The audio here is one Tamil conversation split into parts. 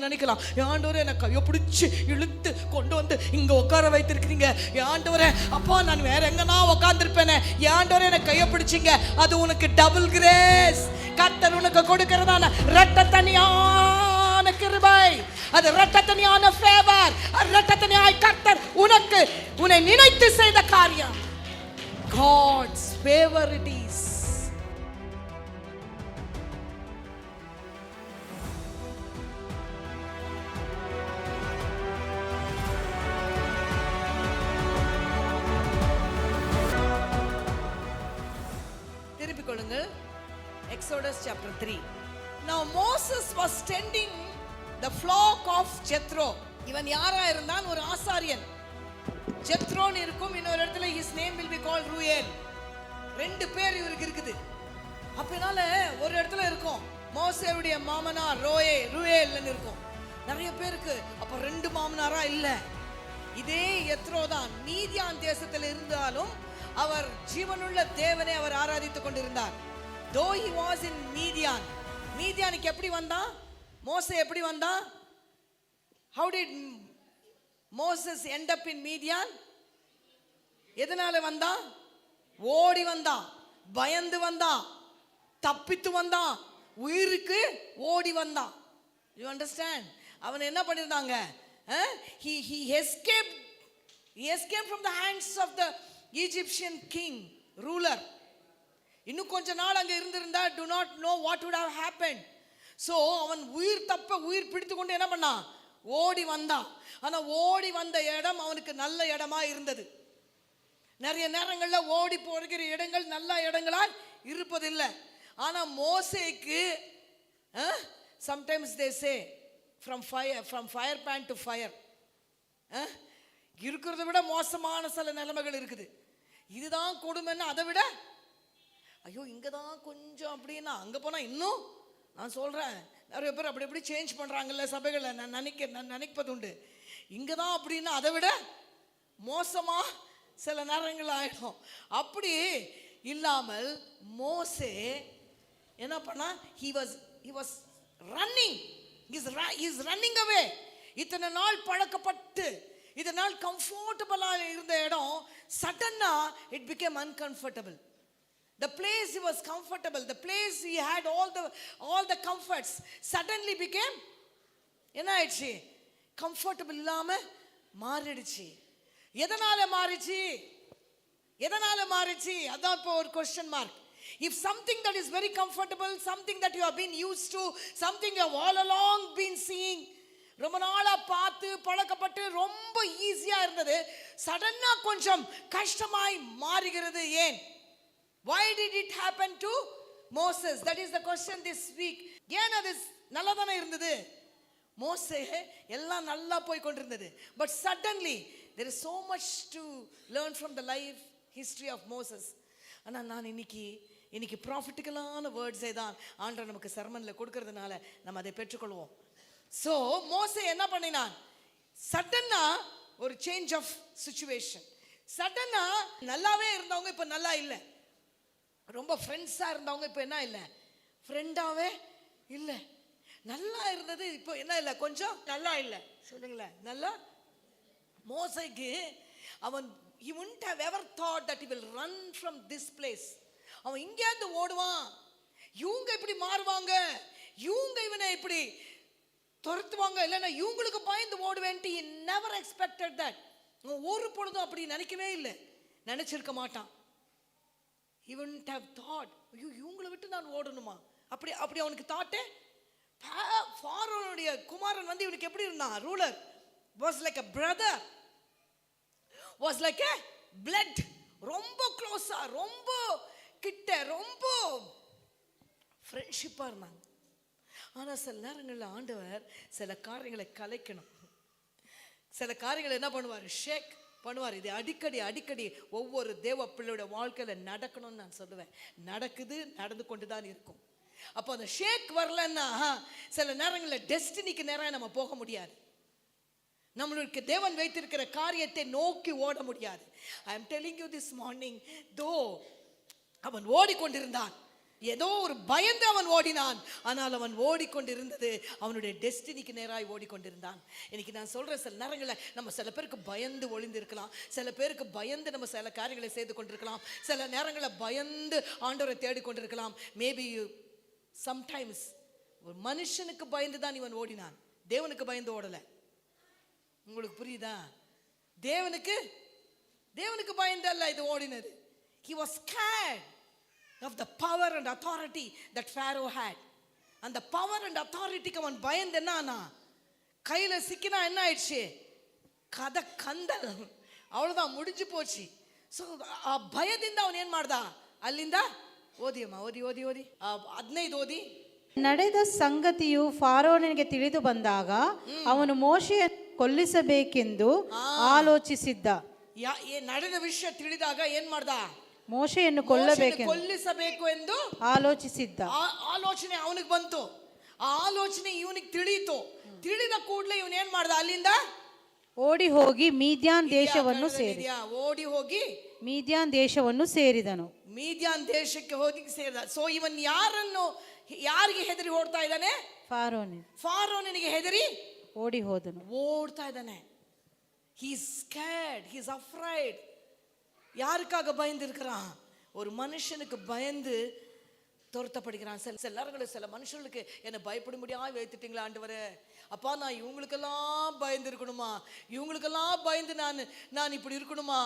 நினைக்கலாம், ஆண்டவரே எனக்கு கையை பிடிச்சி இழுத்து கொண்டு வந்து இங்க உட்கார வைத்திருக்கிறீங்க, ஆண்டவரே அப்பா நான் வேற எங்கன்னா உட்கார்ந்திருப்பேனே, ஆண்டவரே எனக்கு கையை பிடிச்சிங்க. அது உனக்கு டபுள் கிரேஸ். கர்த்தர் உனக்கு கொடுக்கிறதான இரட்டத்தனியான கிருபை, அது இரட்டத்தனியான ஃபேவர், இரட்டத்தனியாய் கர்த்தர் உனக்கு உன்னை நினைத்து செய்த காரியம். God's favor it is. திருப்பிக் கொள்ளுங்கள் Exodus chapter 3. Now Moses was tending the flock of Jethro. இவன் யாரா இருந்தான்? ஒரு ஆசாரியன். ஜெத்ரோன்னு இருக்கும், இன்னொரு இடத்துல his name will be called Ruel. ரெண்டு பேர் இவருக்கு இருக்குது. அப்பனால ஒரு இடத்துல இருக்கும் மோசேவுடைய மாமனார் ரூயேல்னு இருக்கும். நிறைய பேருக்கு அப்ப ரெண்டு மாமனாரா இல்ல, இதே எத்ரோ தான். மீதியான் தேசத்தில் இருந்தாலும் அவர் ஜீவனுள்ள தேவனை அவர் ஆராதித்துக் கொண்டிருந்தார். Though he was in Midian, மீதியானுக்கு எப்படி வந்தான்? மோசே எப்படி வந்தான்? How did Moses end up in Midian? எதனால வந்தான்? ஓடி வந்தான், பயந்து வந்தான், தப்பித்து வந்தான், உயிருக்கு ஓடி வந்தான். You understand? அவன் என்ன பண்ணிருந்தாங்க? He escaped from the hands of the Egyptian king, ruler. இன்னும் கொஞ்ச நாள் அங்க இருந்திருந்தா do not know what would have happened. So அவன் உயிர் பிடித்து கொண்டு என்ன பண்ணான்? ஓடி வந்தான். ஆனா ஓடி வந்த இடம் அவனுக்கு நல்ல இடமா இருந்தது. நிறைய நேரங்கள்ல ஓடி போகிற இடங்கள் நல்ல இடங்களாய் இருப்பதில்லை. ஆனா மோசேக்கு sometimes they say from fire pan to fire, இருக்கிறத விட மோசமான சில நிலைமைகள் இருக்குது. இதுதான் கொடுமைன்னு அதை விட ஐயோ இங்கதான் கொஞ்சம் அப்படின்னா அங்க போனா இன்னும், நான் சொல்றேன் நிறைய பேர் அப்படி எப்படி சேஞ்ச் பண்றாங்கல்ல சபைகளை, நான் நினைப்பது உண்டு. இங்கதான் அப்படின்னா அதை விட மோசமா சில நேரங்கள் ஆயிடும். அப்படி இல்லாமல் மோசே என்ன பண்ணா? he was running, he's running away. இத்தனை நாள் பழக்கப்பட்டு இதனால் கம்ஃபர்டபுளா இருந்த இடம் சடனா it became uncomfortable. The place he was comfortable, the place he had all the comforts suddenly became என்ன ஆயிடுச்சு? கம்ஃபர்டபுள் இல்லாம மாறிடுச்சு. எதனால மாறிச்சு? அதான் இப்போ ஒரு question mark. If something that is very comfortable, something that you have been used to, something you have all along been seeing, ரொம்ப நாளா பார்த்து பழக்கப்பட்டு ரொம்ப ஈஸியா இருந்தது, சடனா கொஞ்சம் கஷ்டமாய் மாறுகிறது. ஏன்? Why did it happen to Moses? That is the question this week. ஏன் அது நல்லா தானே இருந்தது? மோசே எல்லாம் நல்லா போய் கொண்டிருந்தது. But suddenly there is so much to learn from the life history of Moses. ஆனா நான் இன்னைக்கு ப்ராஃபிட்டிக்கலான வேர்ட்ஸே தான் ஆண்டவர் நமக்கு சர்மன்ல கொடுக்கறதுனால நம்ம அதை பெற்றுக்கொள்வோம். ஸோ மோசே என்ன பண்ணினான்? சடனா ஒரு சேஞ்ச் ஆஃப் சிச்சுவேஷன். சடனா நல்லாவே இருந்தவங்க இப்ப நல்லா இல்லை, ரொம்ப ஃப்ரெண்ட்ஸா இருந்தவங்க இப்போ என்ன இல்லை, ஃப்ரெண்டாவே இல்லை. நல்லா இருந்தது இப்போ என்ன இல்லை, கொஞ்சம் நல்லா இல்லை. சொல்லுங்களேன். நல்லா மோசேக்கு அவன் he wouldn't have ever thought that he will run from this place. அவன் இங்கேருந்து ஓடுவான், இவங்க இப்படி மாறுவாங்க, இவங்க இவனை இப்படி துரத்துவாங்க, இல்லைன்னா இவங்களுக்கு பயந்து ஓடுவேன்ட்டு he never expected that. ஒரு பொழுதும் அப்படி நினைக்கவே இல்லை, நினைச்சிருக்க மாட்டான். He wouldn't have thought, ஐயோ இவங்களை விட்டு நான் ஓடணுமா? அப்படி அவனுக்கு தாட்டே. ஃபாரோனுடைய குமாரன் வந்து இவனுக்கு எப்படி இருந்தான்? Ruler was like a brother, was like a blood, ரொம்ப க்ளோஸா, ரொம்ப கிட்ட, ரொம்ப ஃப்ரெண்ட்ஷிப்பா இருந்தாங்க. ஆனா சில நேரங்களில் ஆண்டவர் சில காரியங்களை கலைக்கணும். சில காரியங்களை என்ன பண்ணுவார்? ஷேக் பண்ணுவார். இது அடிக்கடி ஒவ்வொரு தேவ பிள்ளையோட வாழ்க்கையில நடக்கணும்னு நான் சொல்லுவேன். நடந்து கொண்டுதான் இருக்கும். அப்போ அந்த ஷேக் வரலன்னா சில நேரங்களில் டெஸ்டினிக்கு நேரம் நம்ம போக முடியாது. நம்மளுக்கு தேவன் வைத்திருக்கிற காரியத்தை நோக்கி ஓட முடியாது. I am telling you this morning, though அவன் ஓடிக்கொண்டிருந்தான், ஏதோ ஒரு பயந்து அவன் ஓடினான். ஆனால் அவன் ஓடிக்கொண்டிருந்தது அவனுடைய டெஸ்டினிக்கு நேராய் ஓடிக்கொண்டிருந்தான். இன்னைக்கு நான் சொல்றேன், சில நேரங்களில் நம்ம சில பேருக்கு பயந்து ஒளிந்து இருக்கலாம், சில பேருக்கு பயந்து நம்ம சில காரியங்களை செய்து கொண்டிருக்கலாம், சில நேரங்களில் பயந்து ஆண்டவரை தேடிக்கொண்டிருக்கலாம். மேபி சம்டைம்ஸ் ஒரு மனுஷனுக்கு பயந்து தான் இவன் ஓடினான், தேவனுக்கு பயந்து ஓடலை. உங்களுக்கு புரியுதா? தேவனுக்கு பயந்து அல்ல இது ஓடினது. He was scared of the power and authority that Pharaoh had. அந்த power and authorityக்கு அவன் பயந்து என்னன்னா, கையில சிக்கினா என்ன ஆயிடுச்சு, கதை கந்தல், அவ்வளவுதான், முடிஞ்சு போச்சு. ஸோ ಆ ಭಯದಿಂದ ಅವನು ಏನು ಮಾಡ್ದ, ಅಲ್ಲಿಂದ ಓದಿಯಮ್ಮ, ಓದಿ 15 ಓದಿ. ನಡೆದ ಸಂಗತಿಯು ಫಾರೋನಿಗೆ ತಿಳಿದು ಬಂದಾಗ ಅವನು ಮೋಶೆಯನ್ನು ಕೊಲ್ಲಿಸಬೇಕೆಂದು ಆಲೋಚಿಸಿದ್ದ. ನಡೆದ ವಿಷಯ ತಿಳಿದಾಗ ಏನ್ ಮಾಡ್ದ, ಮೋಶೆಯನ್ನು ಕೊಲ್ಲಿಸಬೇಕು ಎಂದು ಆಲೋಚಿಸಿದ್ದ. ಆಲೋಚನೆ ಅವನಿಗೆ ಬಂತು, ಆ ಆಲೋಚನೆ ಇವನಿಗೆ ತಿಳಿಯಿತು. ತಿಳಿದ ಕೂಡಲೇ ಇವನು ಏನ್ ಮಾಡ್ದ, ಅಲ್ಲಿಂದ ಓಡಿ ಹೋಗಿ ಮೀದ್ಯಾನ್ ದೇಶವನ್ನು ಸೇರಿದನು. ಮೀದ್ಯಾನ್ ದೇಶಕ್ಕೆ ಹೋಗಿ ಸೇರಿದ. ಸೊ ಇವನ್ ಯಾರಿಗೆ ಹೆದರಿ ಓಡ್ತಾ ಇದ್ದಾನೆ, ಫಾರೋನಿಗೆ ಹೆದರಿ ಓಡ್ತಾ ಇದ್ದಾನೆ. he is scared, he is afraid. யாருக்காக பயந்து இருக்கிறான், ஒரு மனுஷனுக்கு பயந்து துரத்தப்படுகிறான். சில மனுஷர்களுக்கு என்னை பயப்பட முடியாம வைத்துட்டீங்களா ஆண்டவரே, அப்பா நான் இவங்களுக்கெல்லாம் பயந்து இருக்கணுமா, இவங்களுக்கெல்லாம் பயந்து நான் இப்படி இருக்கணுமா,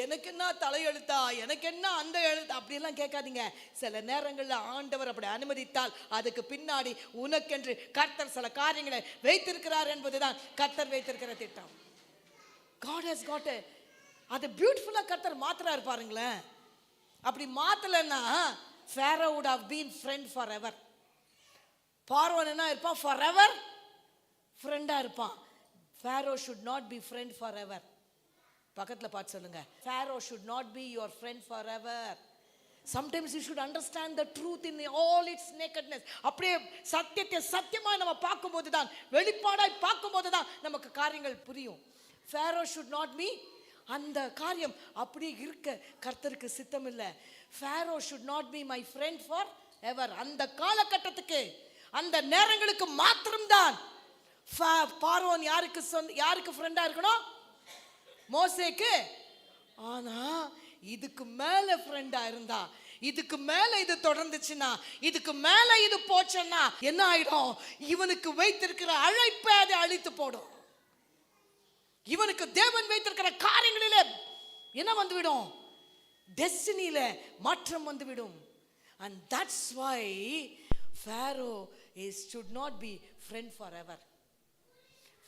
எனக்கு என்ன தலையெழுத்தா, எனக்கு என்ன அந்த எழுத்து, அப்படியெல்லாம் கேட்காதீங்க. சில நேரங்களில் ஆண்டவர் அப்படி அனுமதித்தால் அதுக்கு பின்னாடி உனக்கென்று கர்த்தர் சில காரியங்களை வைத்திருக்கிறார் என்பதுதான் கர்த்தர் வைத்திருக்கிற திட்டம். God has got a, அது பியூட்டிஃபுல்லா கர்த்தர் மாத்துறாரு பாருங்களேன். அப்படி மாத்தலன்னா Pharaoh would have been friend forever. பார்வோன் என்ன இருப்பான், forever ஃப்ரெண்டா இருப்பான். Pharaoh should not be friend forever. பக்கத்துல பார்த்து சொல்லுங்க, Pharaoh should not be your friend forever. Sometimes you should understand the truth in all its nakedness. அப்படியே சத்தியத்தை சத்தியமாய் நம்ம பார்க்கும்போது தான், வெளிப்பாடாய் பார்க்கும்போது தான் நமக்கு காரியங்கள் புரியும். Pharaoh should not be, அந்த காரியம் அப்படி இருக்க கர்த்தருக்கு சித்தம் இல்லை. Pharaoh should not be my friend forever. அந்த காலகட்டத்துக்கு அந்த நேரங்களுக்கு மாத்திரம்தான் பார்வோன் யாருக்கு ஃப்ரெண்டா இருக்கணும், மோசேக்கு. ஆனா இதுக்கு மேல ஃப்ரெண்டா இருந்தா, இதுக்கு மேல இது தொடர்ந்துச்சுன்னா, இதுக்கு மேல இது போச்சுன்னா என்ன ஆயிடும், இவனுக்கு வைத்திருக்கிற அழைப்பை அதை அழித்து போடும். இவனுக்கு தேவன் வைத்திருக்கிற காரியங்களிலே என்ன வந்துவிடும், டெஸ்டினியில மாற்றம் வந்துவிடும். and that's why Pharaoh should not be friend forever.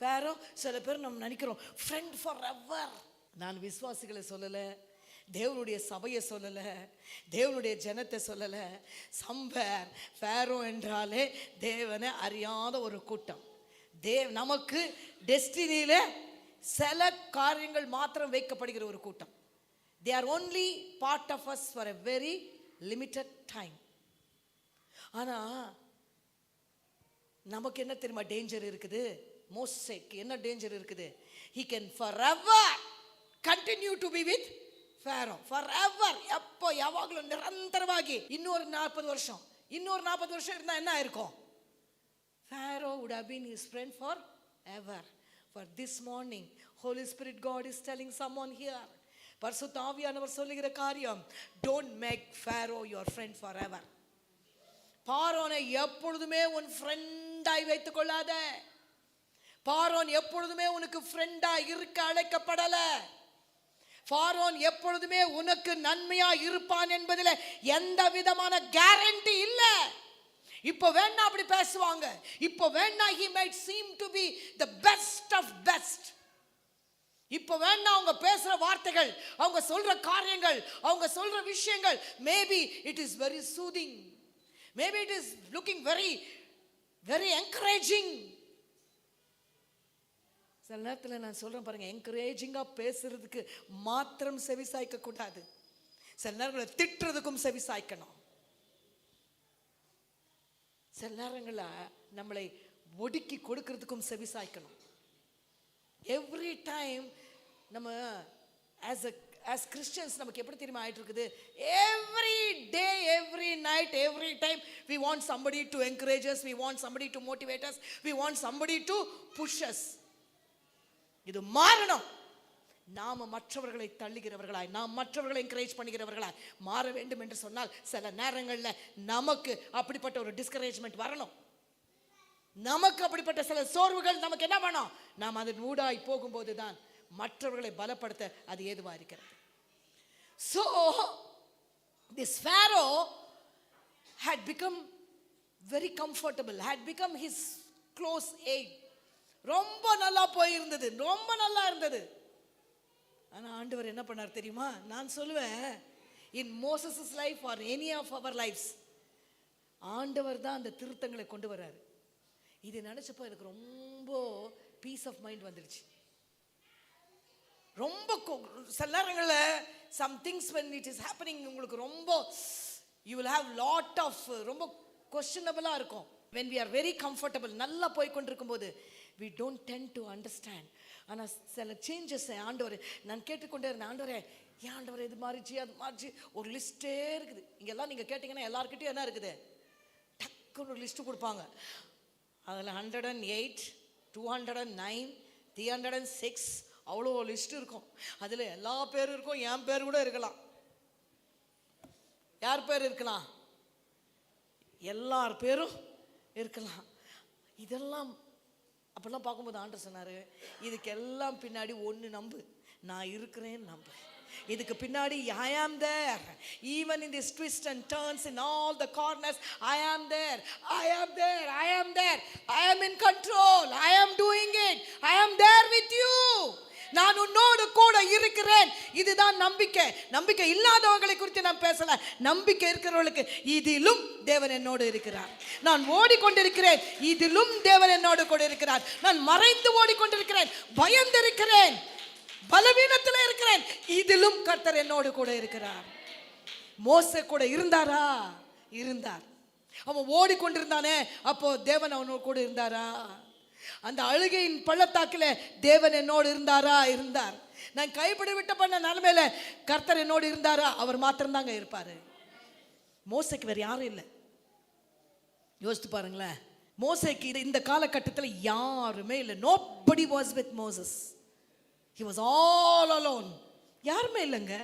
Pharaoh, சில பேர் நம்ம நினைக்கிறோம் friend forever. நான் விசுவாசிகளை சொல்லல, தேவனுடைய சபையை சொல்லல, தேவனுடைய ஜனத்தை சொல்லல. சம்பர் Pharaoh என்றாலே தேவனை அறியாத ஒரு கூட்டம். நமக்கு டெஸ்டினியில சில காரியங்கள் மாத்திரம் வைக்கப்படுகிற ஒரு கூட்டம். They are only part of us for a very limited time. ஆனா நமக்கு என்ன தெரியுமா டேஞ்சர் இருக்குது, மோசேக்கு என்ன டேஞ்சர் இருக்குது, he can forever continue to be with Pharaoh forever. எப்போ யாவாகலும் நிரந்தரವಾಗಿ இன்னொரு 40 வருஷம் இருந்தா என்ன இருக்கும், Pharaoh would have been his friend forever. For this morning Holy Spirit God is telling someone here, பரிசுத்த ஆவியானவர் சொல்லுகிற காரியம், don't make Pharaoh your friend forever. பார்வோனை எப்பொழுதுமே உன் ஃப்ரெண்டாய் வைத்துக் கொள்ளாத. பார்வோன் எப்பொழுதுமே உனக்கு ஃப்ரெண்டா இருக்க அழைக்கப்படல. பார்வோன் எப்பொழுதுமே உனக்கு நன்மையா இருப்பான் என்பதில் எந்த விதமான கேரண்டி இல்லை. இப்போ வேணா அப்படி பேசுவாங்க, இப்போ வேணா he might seem to be the best of best. இப்போ வேணா அவங்க பேசுற வார்த்தைகள், அவங்க சொல்ற காரியங்கள், அவங்க சொல்ற விஷயங்கள், maybe it is very soothing, maybe it is looking very very encouraging. சில நேரத்தில் நான் சொல்றேன் பாருங்க, என்கரேஜிங்கா பேசுறதுக்கு மாத்திரம் செவி சாய்க்க கூடாது, சில நேரங்களில் திட்டுறதுக்கும் செவி சாய்க்கணும். சில நேரங்களில் நம்மளை ஒடுக்கி கொடுக்கிறதுக்கும் செவி சாய்க்கணும். எவ்ரி டைம் நம்ம as Christians நமக்கு எப்படி தெரியுமா ஆயிட்டு இருக்குது, every day, every night, every time we want somebody to encourage us, we want somebody to motivate us, we want somebody to push us. இது மாறணும். நாம மற்றவர்களை தள்ளுகிறவர்களாய், நாம் மற்றவர்களை என்கரேஜ் பண்ணுகிறவர்களாய் மாற வேண்டும் என்று சொன்னால் சில நேரங்களில் நமக்கு அப்படிப்பட்ட ஒரு டிஸ்கரேஜ்மெண்ட் வரணும். நமக்கு அப்படிப்பட்ட சில சோர்வுகள் நமக்கு என்ன வேணும், நாம் அதன் ஊடாய் போகும்போது தான் மற்றவர்களை பலப்படுத்த அது ஏதுவா இருக்கிறது. So this Pharaoh had become very comfortable, had become his close aid. ரொம்ப நல்லா போயிருந்தது, ரொம்ப நல்லா இருந்தது. ஆனா ஆண்டவர் என்ன பண்ணார் தெரியுமா? நான் சொல்லுவேன், in Moses' life or any of our lives, ஆண்டவர் தான் அந்த திருத்தங்களை கொண்டு வர்றாரு. இது நினைச்சப்போ எனக்கு ரொம்ப பீஸ் ஆஃப் மைண்ட் வந்துடுச்சு. ரொம்ப சில நேரங்களில் some things when it is happening உங்களுக்கு ரொம்ப you will have lot of ரொம்ப questionable இருக்கும். when we are very comfortable, நல்லா போய் கொண்டிருக்கும் போது we don't tend to understand. ஆனால் சில சேஞ்சஸ் ஆண்டவர் நான் கேட்டுக்கொண்டே இருந்தேன், ஆண்டவரே ஏன் ஆண்டவரே இது மாறிச்சு அது மாறிச்சு, ஒரு லிஸ்ட்டே இருக்குது. இங்கெல்லாம் நீங்கள் கேட்டிங்கன்னா எல்லாருக்கிட்டையும் என்ன இருக்குது, டக்குன்னு ஒரு லிஸ்ட்டு கொடுப்பாங்க. அதில் 108, 209, 306 அவ்வளோ லிஸ்ட் இருக்கும். அதில் எல்லா பேரும் இருக்கும், என் பேர் கூட இருக்கலாம். யார் பேர் இருக்கலாம்? எல்லார் பேரும் இருக்கலாம். இதெல்லாம் அப்பெல்லாம் பார்க்கும்போது ஆண்டவர் சொன்னார், இதுக்கு எல்லாம் பின்னாடி ஒன்று நம்பு, நான் இருக்கிறேன்னு நம்பு. இதுக்கு பின்னாடி I am there, even in this twists and turns, in all the corners, I am there, I am there, I am there, I am in control, I am doing it, I am there with you. நான் உன்னோடு கூட இருக்கிறேன். இதுதான் நம்பிக்கை. நம்பிக்கை இல்லாதவங்களை குறித்து நான் பேசல, நம்பிக்கை இருக்கிறவர்களுக்கு இதிலும் தேவன் என்னோடு இருக்கிறார். நான் ஓடிக்கொண்டிருக்கிறேன், இதிலும் தேவன் என்னோடு கூட இருக்கிறார். நான் மறைந்து ஓடிக்கொண்டிருக்கிறேன், பயந்திருக்கிறேன், பலவீனத்தில் இருக்கிறேன், இதிலும் கர்த்தர் என்னோடு கூட இருக்கிறார். மோசே கூட இருந்தாரா? இருந்தார். அவன் ஓடிக்கொண்டிருந்தானே, அப்போ தேவன் அவனோடு கூட இருந்தாரா? அந்த அழுகையின் பள்ளத்தாக்கில் தேவன் என்னோடு இருந்தாரா? இருந்தார். நான் கைப்படி விட்ட பண்ண நிலைமையில கர்த்தர் என்னோடு இருந்தாரா? அவர் மாத்திரம்தாங்க இருப்பாரு. மோசைக்கு வேற யாரும் இல்லை. யோசித்து பாருங்களேன், மோசைக்கு இந்த காலகட்டத்தில் யாருமே இல்லை. nobody was with Moses. He was all alone. யாருமே இல்லைங்க.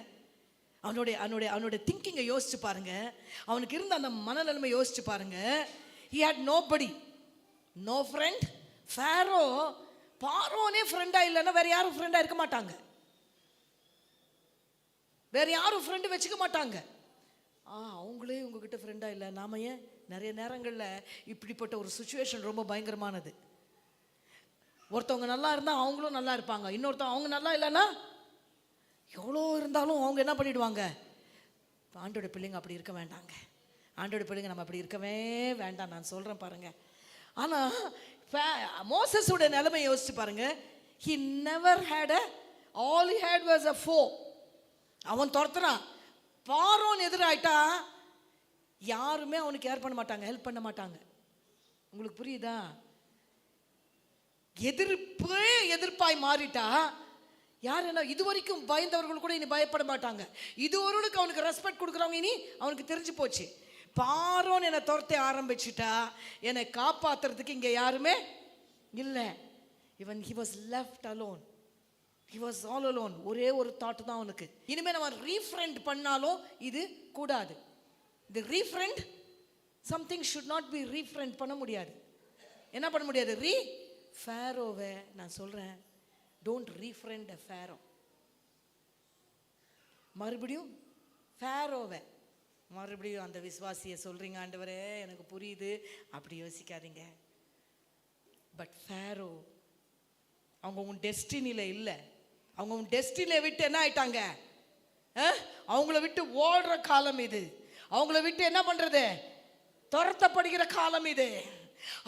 அவனுடைய திங்கிங்கை யோசிச்சு பாருங்க, அவனுக்கு இருந்த அந்த மனநிலைமை யோசிச்சு பாருங்க. He had nobody, no friend. பார்வோனே ஃப்ரெண்டா இல்லைன்னா வேற யாரும் ஃப்ரெண்டா இருக்க மாட்டாங்க, வேற யாரும் ஃப்ரெண்டு வச்சுக்க மாட்டாங்க. அவங்களே உங்ககிட்ட ஃப்ரெண்டா இல்லை, நாம ஏன்? நிறைய நேரங்களில் இப்படிப்பட்ட ஒரு சுச்சுவேஷன் ரொம்ப பயங்கரமானது. ஒருத்தவங்க நல்லா இருந்தால் அவங்களும் நல்லா இருப்பாங்க, இன்னொருத்தவங்க அவங்க நல்லா இல்லைன்னா எவ்வளோ இருந்தாலும் அவங்க என்ன பண்ணிடுவாங்க? ஆண்டோட பிள்ளைங்க அப்படி இருக்க வேண்டாங்க. ஆண்டோட பிள்ளைங்க நம்ம அப்படி இருக்கவே வேண்டாம், நான் சொல்கிறேன் பாருங்க. ஆனால் மோசஸோட நிலைமை யோசிச்சு பாருங்க. he never had all he had was a foe. அவன் துரத்துறான், பார்வோன் எதிராயிட்டா யாருமே அவனுக்கு கேர் பண்ண மாட்டாங்க, ஹெல்ப் பண்ண மாட்டாங்க. உங்களுக்கு புரியுதா? எதிர்ப்பாய் மாறிட்டா யார் என்ன இது வரைக்கும் பயந்தவர்கள் கூட இனி பயப்பட மாட்டாங்க. இதுவரைக்கும் அவனுக்கு ரெஸ்பெக்ட் கொடுக்குறவங்க இனி அவனுக்கு தெரிஞ்சு போச்சு. பார்வோன் என்னை துரத்த ஆரம்பிச்சுட்டா என்னை காப்பாத்துறதுக்கு இங்கே யாருமே இல்லை. இவன் he was left alone, he was all alone. ஒரே ஒரு தாட் தான் அவனுக்கு, இனிமேல் நம்ம ரீஃப்ரெண்ட் பண்ணாலும் இது கூடாது. இது ரீஃப்ரெண்ட் சம்திங் should not be ரீஃப்ரெண்ட் பண்ண முடியாது. என்ன பண்ண முடியாது? ஃபேரோவை நான் சொல்கிறேன், டோன்ட் ரீஃப்ரெண்ட் அ ஃபேரோ. மறுபடியும் ஃபேரோவை மறுபடியும் அந்த விசுவாசியை சொல்கிறீங்க, ஆண்டவரே எனக்கு புரியுது, அப்படி யோசிக்காதீங்க. பட் ஃபேரோ அவங்க உன் டெஸ்டினியில் இல்லை, அவங்க உன் டெஸ்டினியை விட்டு என்ன ஆயிட்டாங்க? அவங்கள விட்டு ஓடுற காலம் இது, அவங்கள விட்டு என்ன பண்ணுறது? துரத்தப்படுகிற காலம் இது.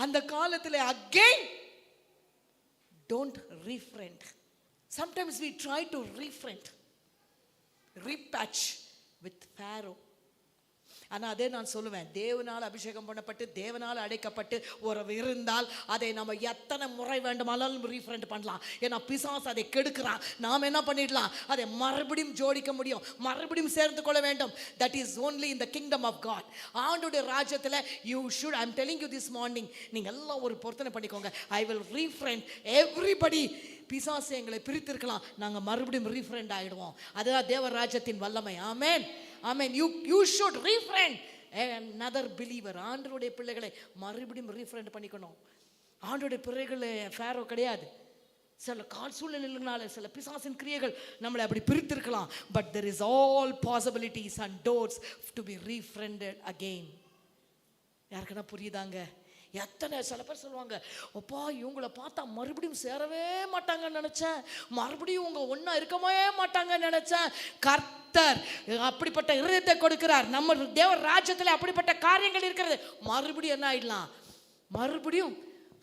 அந்த காலத்தில் again don't refriend. Sometimes we try to refriend, repatch with Pharaoh. ஆனால் அதே நான் சொல்லுவேன், தேவனால் அபிஷேகம் பண்ணப்பட்டு தேவனால் அடைக்கப்பட்டு ஒரு இருந்தால் அதை நம்ம எத்தனை முறை வேண்டுமானாலும் ரீஃப்ரெண்ட் பண்ணலாம். ஏன்னா பிசாசு அதை கெடுக்கிறான். நாம் என்ன பண்ணிடலாம், அதை மறுபடியும் ஜோடிக்க முடியும், மறுபடியும் சேர்ந்து கொள்ள வேண்டும். That is only in the kingdom of God. ஆண்டோடைய ராஜ்யத்தில் you should, I am telling you this morning, நீங்கள் எல்லாம் ஒரு பொருத்தனை பண்ணிக்கோங்க. I will refriend everybody. பிசாசு எங்களை பிரித்திருக்கலாம், நாங்கள் மறுபடியும் ரீஃப்ரெண்ட் ஆகிடுவோம். அதுதான் தேவ ராஜ்யத்தின் வல்லமை. Amen, amen. You should refriend another believer. ஆண்டவருடைய பிள்ளைகளை மறுபடியும் ரீஃப்ரெண்ட் பண்ணிக்கணும். ஆண்டவருடைய பிள்ளைகளை ஃபேரோ கிடையாது. சில சூழ்நிலைகளால சில பிசாசின் கிரியைகள் நம்மளை அப்படி பிரித்திருக்கலாம். But there is all possibilities and doors to be refriended again. யாருக்குன்னா புரியுதாங்க? எத்தனை சில பேர் சொல்லுவாங்க, அப்பா இவங்கள பார்த்தா மறுபடியும் சேரவே மாட்டாங்கன்னு நினைச்சேன், மறுபடியும் இவங்க ஒன்றா இருக்கவே மாட்டாங்கன்னு நினைச்சேன். கர்த்தர் அப்படிப்பட்ட இருதயத்தை கொடுக்கிறார். நம்ம தேவ ராஜ்யத்தில் அப்படிப்பட்ட காரியங்கள் இருக்கிறது. மறுபடியும் என்ன ஆயிடலாம், மறுபடியும்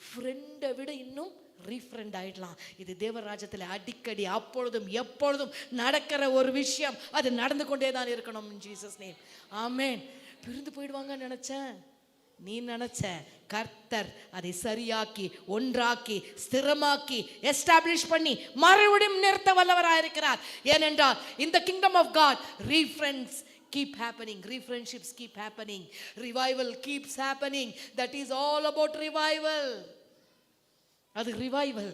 ஃப்ரெண்டை விட இன்னும் ரீஃப்ரெண்ட் ஆயிடலாம். இது தேவ ராஜ்யத்தில் அடிக்கடி அப்பொழுதும் எப்பொழுதும் நடக்கிற ஒரு விஷயம். அது நடந்து கொண்டே தான் இருக்கணும். இன் ஜீசஸ் நேம், ஆமென். பிரிந்து போயிடுவாங்கன்னு நினைச்சேன், நீ நினைச்ச கர்த்தர் அதை சரியாக்கி ஒன்றாக்கி ஸ்திரமாக்கி எஸ்டாப்ளிஷ் பண்ணி மறுபடியும் நிறுத்த வல்லவராயிருக்கிறார். ஏனென்றால் இந்த kingdom of God refriends keep happening, refriendships keep happening, revival keeps happening. That is all about revival. அது ரிவைவல்.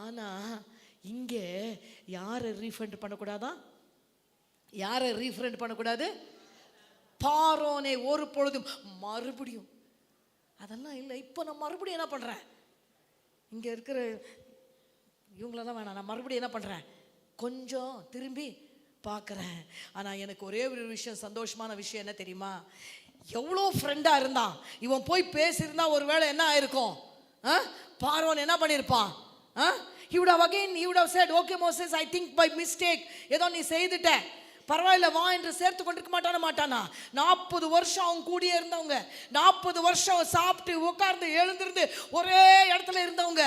ஆனா இங்கே யாரை ரீஃப்ரெண்ட் பண்ணக்கூடாதா? யாரை ரீஃப்ரெண்ட் பண்ணக்கூடாது? பார்வோனை ஒரு பொழுதும் மறுபடியும் அதெல்லாம் இல்லை. இப்போ நான் மறுபடியும் என்ன பண்ணுறேன், இங்கே இருக்கிற இவங்களெல்லாம் வேணாம், நான் மறுபடியும் என்ன பண்ணுறேன், கொஞ்சம் திரும்பி பார்க்குறேன். ஆனால் எனக்கு ஒரே ஒரு விஷயம், சந்தோஷமான விஷயம் என்ன தெரியுமா, எவ்வளோ ஃப்ரெண்டாக இருந்தான் இவன் போய் பேசியிருந்தா ஒரு வேளை என்ன ஆயிருக்கும், பார்வோன் என்ன பண்ணியிருப்பான், he would have said, okay Moses, I think by mistake ஏதோ நீ செய்துட்ட, பரவாயில்ல வா என்று சேர்த்து கொண்டிருக்க மாட்டானா? 40 வருஷம் அவங்க கூடியே இருந்தவங்க, 40 வருஷம் சாப்பிட்டு உட்கார்ந்து எழுந்திருந்து ஒரே இடத்துல இருந்தவங்க,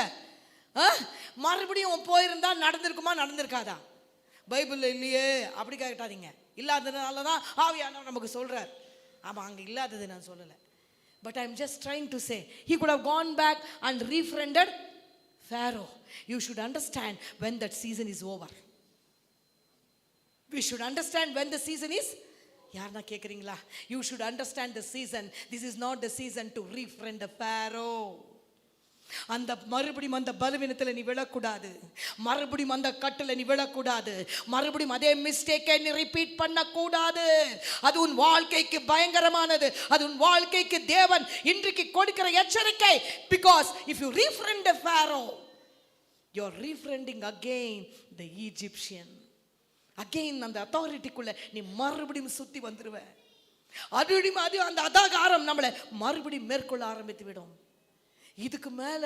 மறுபடியும் போயிருந்தா நடந்திருக்குமா, நடந்திருக்காதா? பைபிள்ல இல்லையே அப்படி கேட்டாதீங்க. இல்லாததுனால தான் ஆவியானவர் நமக்கு சொல்றார். ஆமாம், அங்கே இல்லாதது நான் சொல்லலை. But I am just trying to say he could have gone back and refriended Pharaoh. You should understand when that season is over. We should understand when the season is. யாருன்னா கேட்குறீங்களா? You should understand the season. This is not the season to refriend the Pharaoh. அந்த மறுபடியும் அந்த பலவீனத்தில் நீ விழக்கூடாது, மறுபடியும் அந்த கட்டில் நீ விழக்கூடாது, மறுபடியும் அதே மிஸ்டேக்கை நீ ரிப்பீட் பண்ணக்கூடாது. அது உன் வாழ்க்கைக்கு பயங்கரமானது. அது உன் வாழ்க்கைக்கு தேவன் இன்றைக்கு கொடுக்கிற எச்சரிக்கை. Because if you refriend the Pharaoh, you are refriending again the Egyptian. Again அந்த அத்தாரிட்டிக்குள்ள நீ மறுபடியும் சுத்தி வந்துருவ. மறுபடியும் அது அந்த அதாகாரம் நம்மளை மறுபடியும் மேற்கொள்ள ஆரம்பித்து விடும். இதுக்கு மேல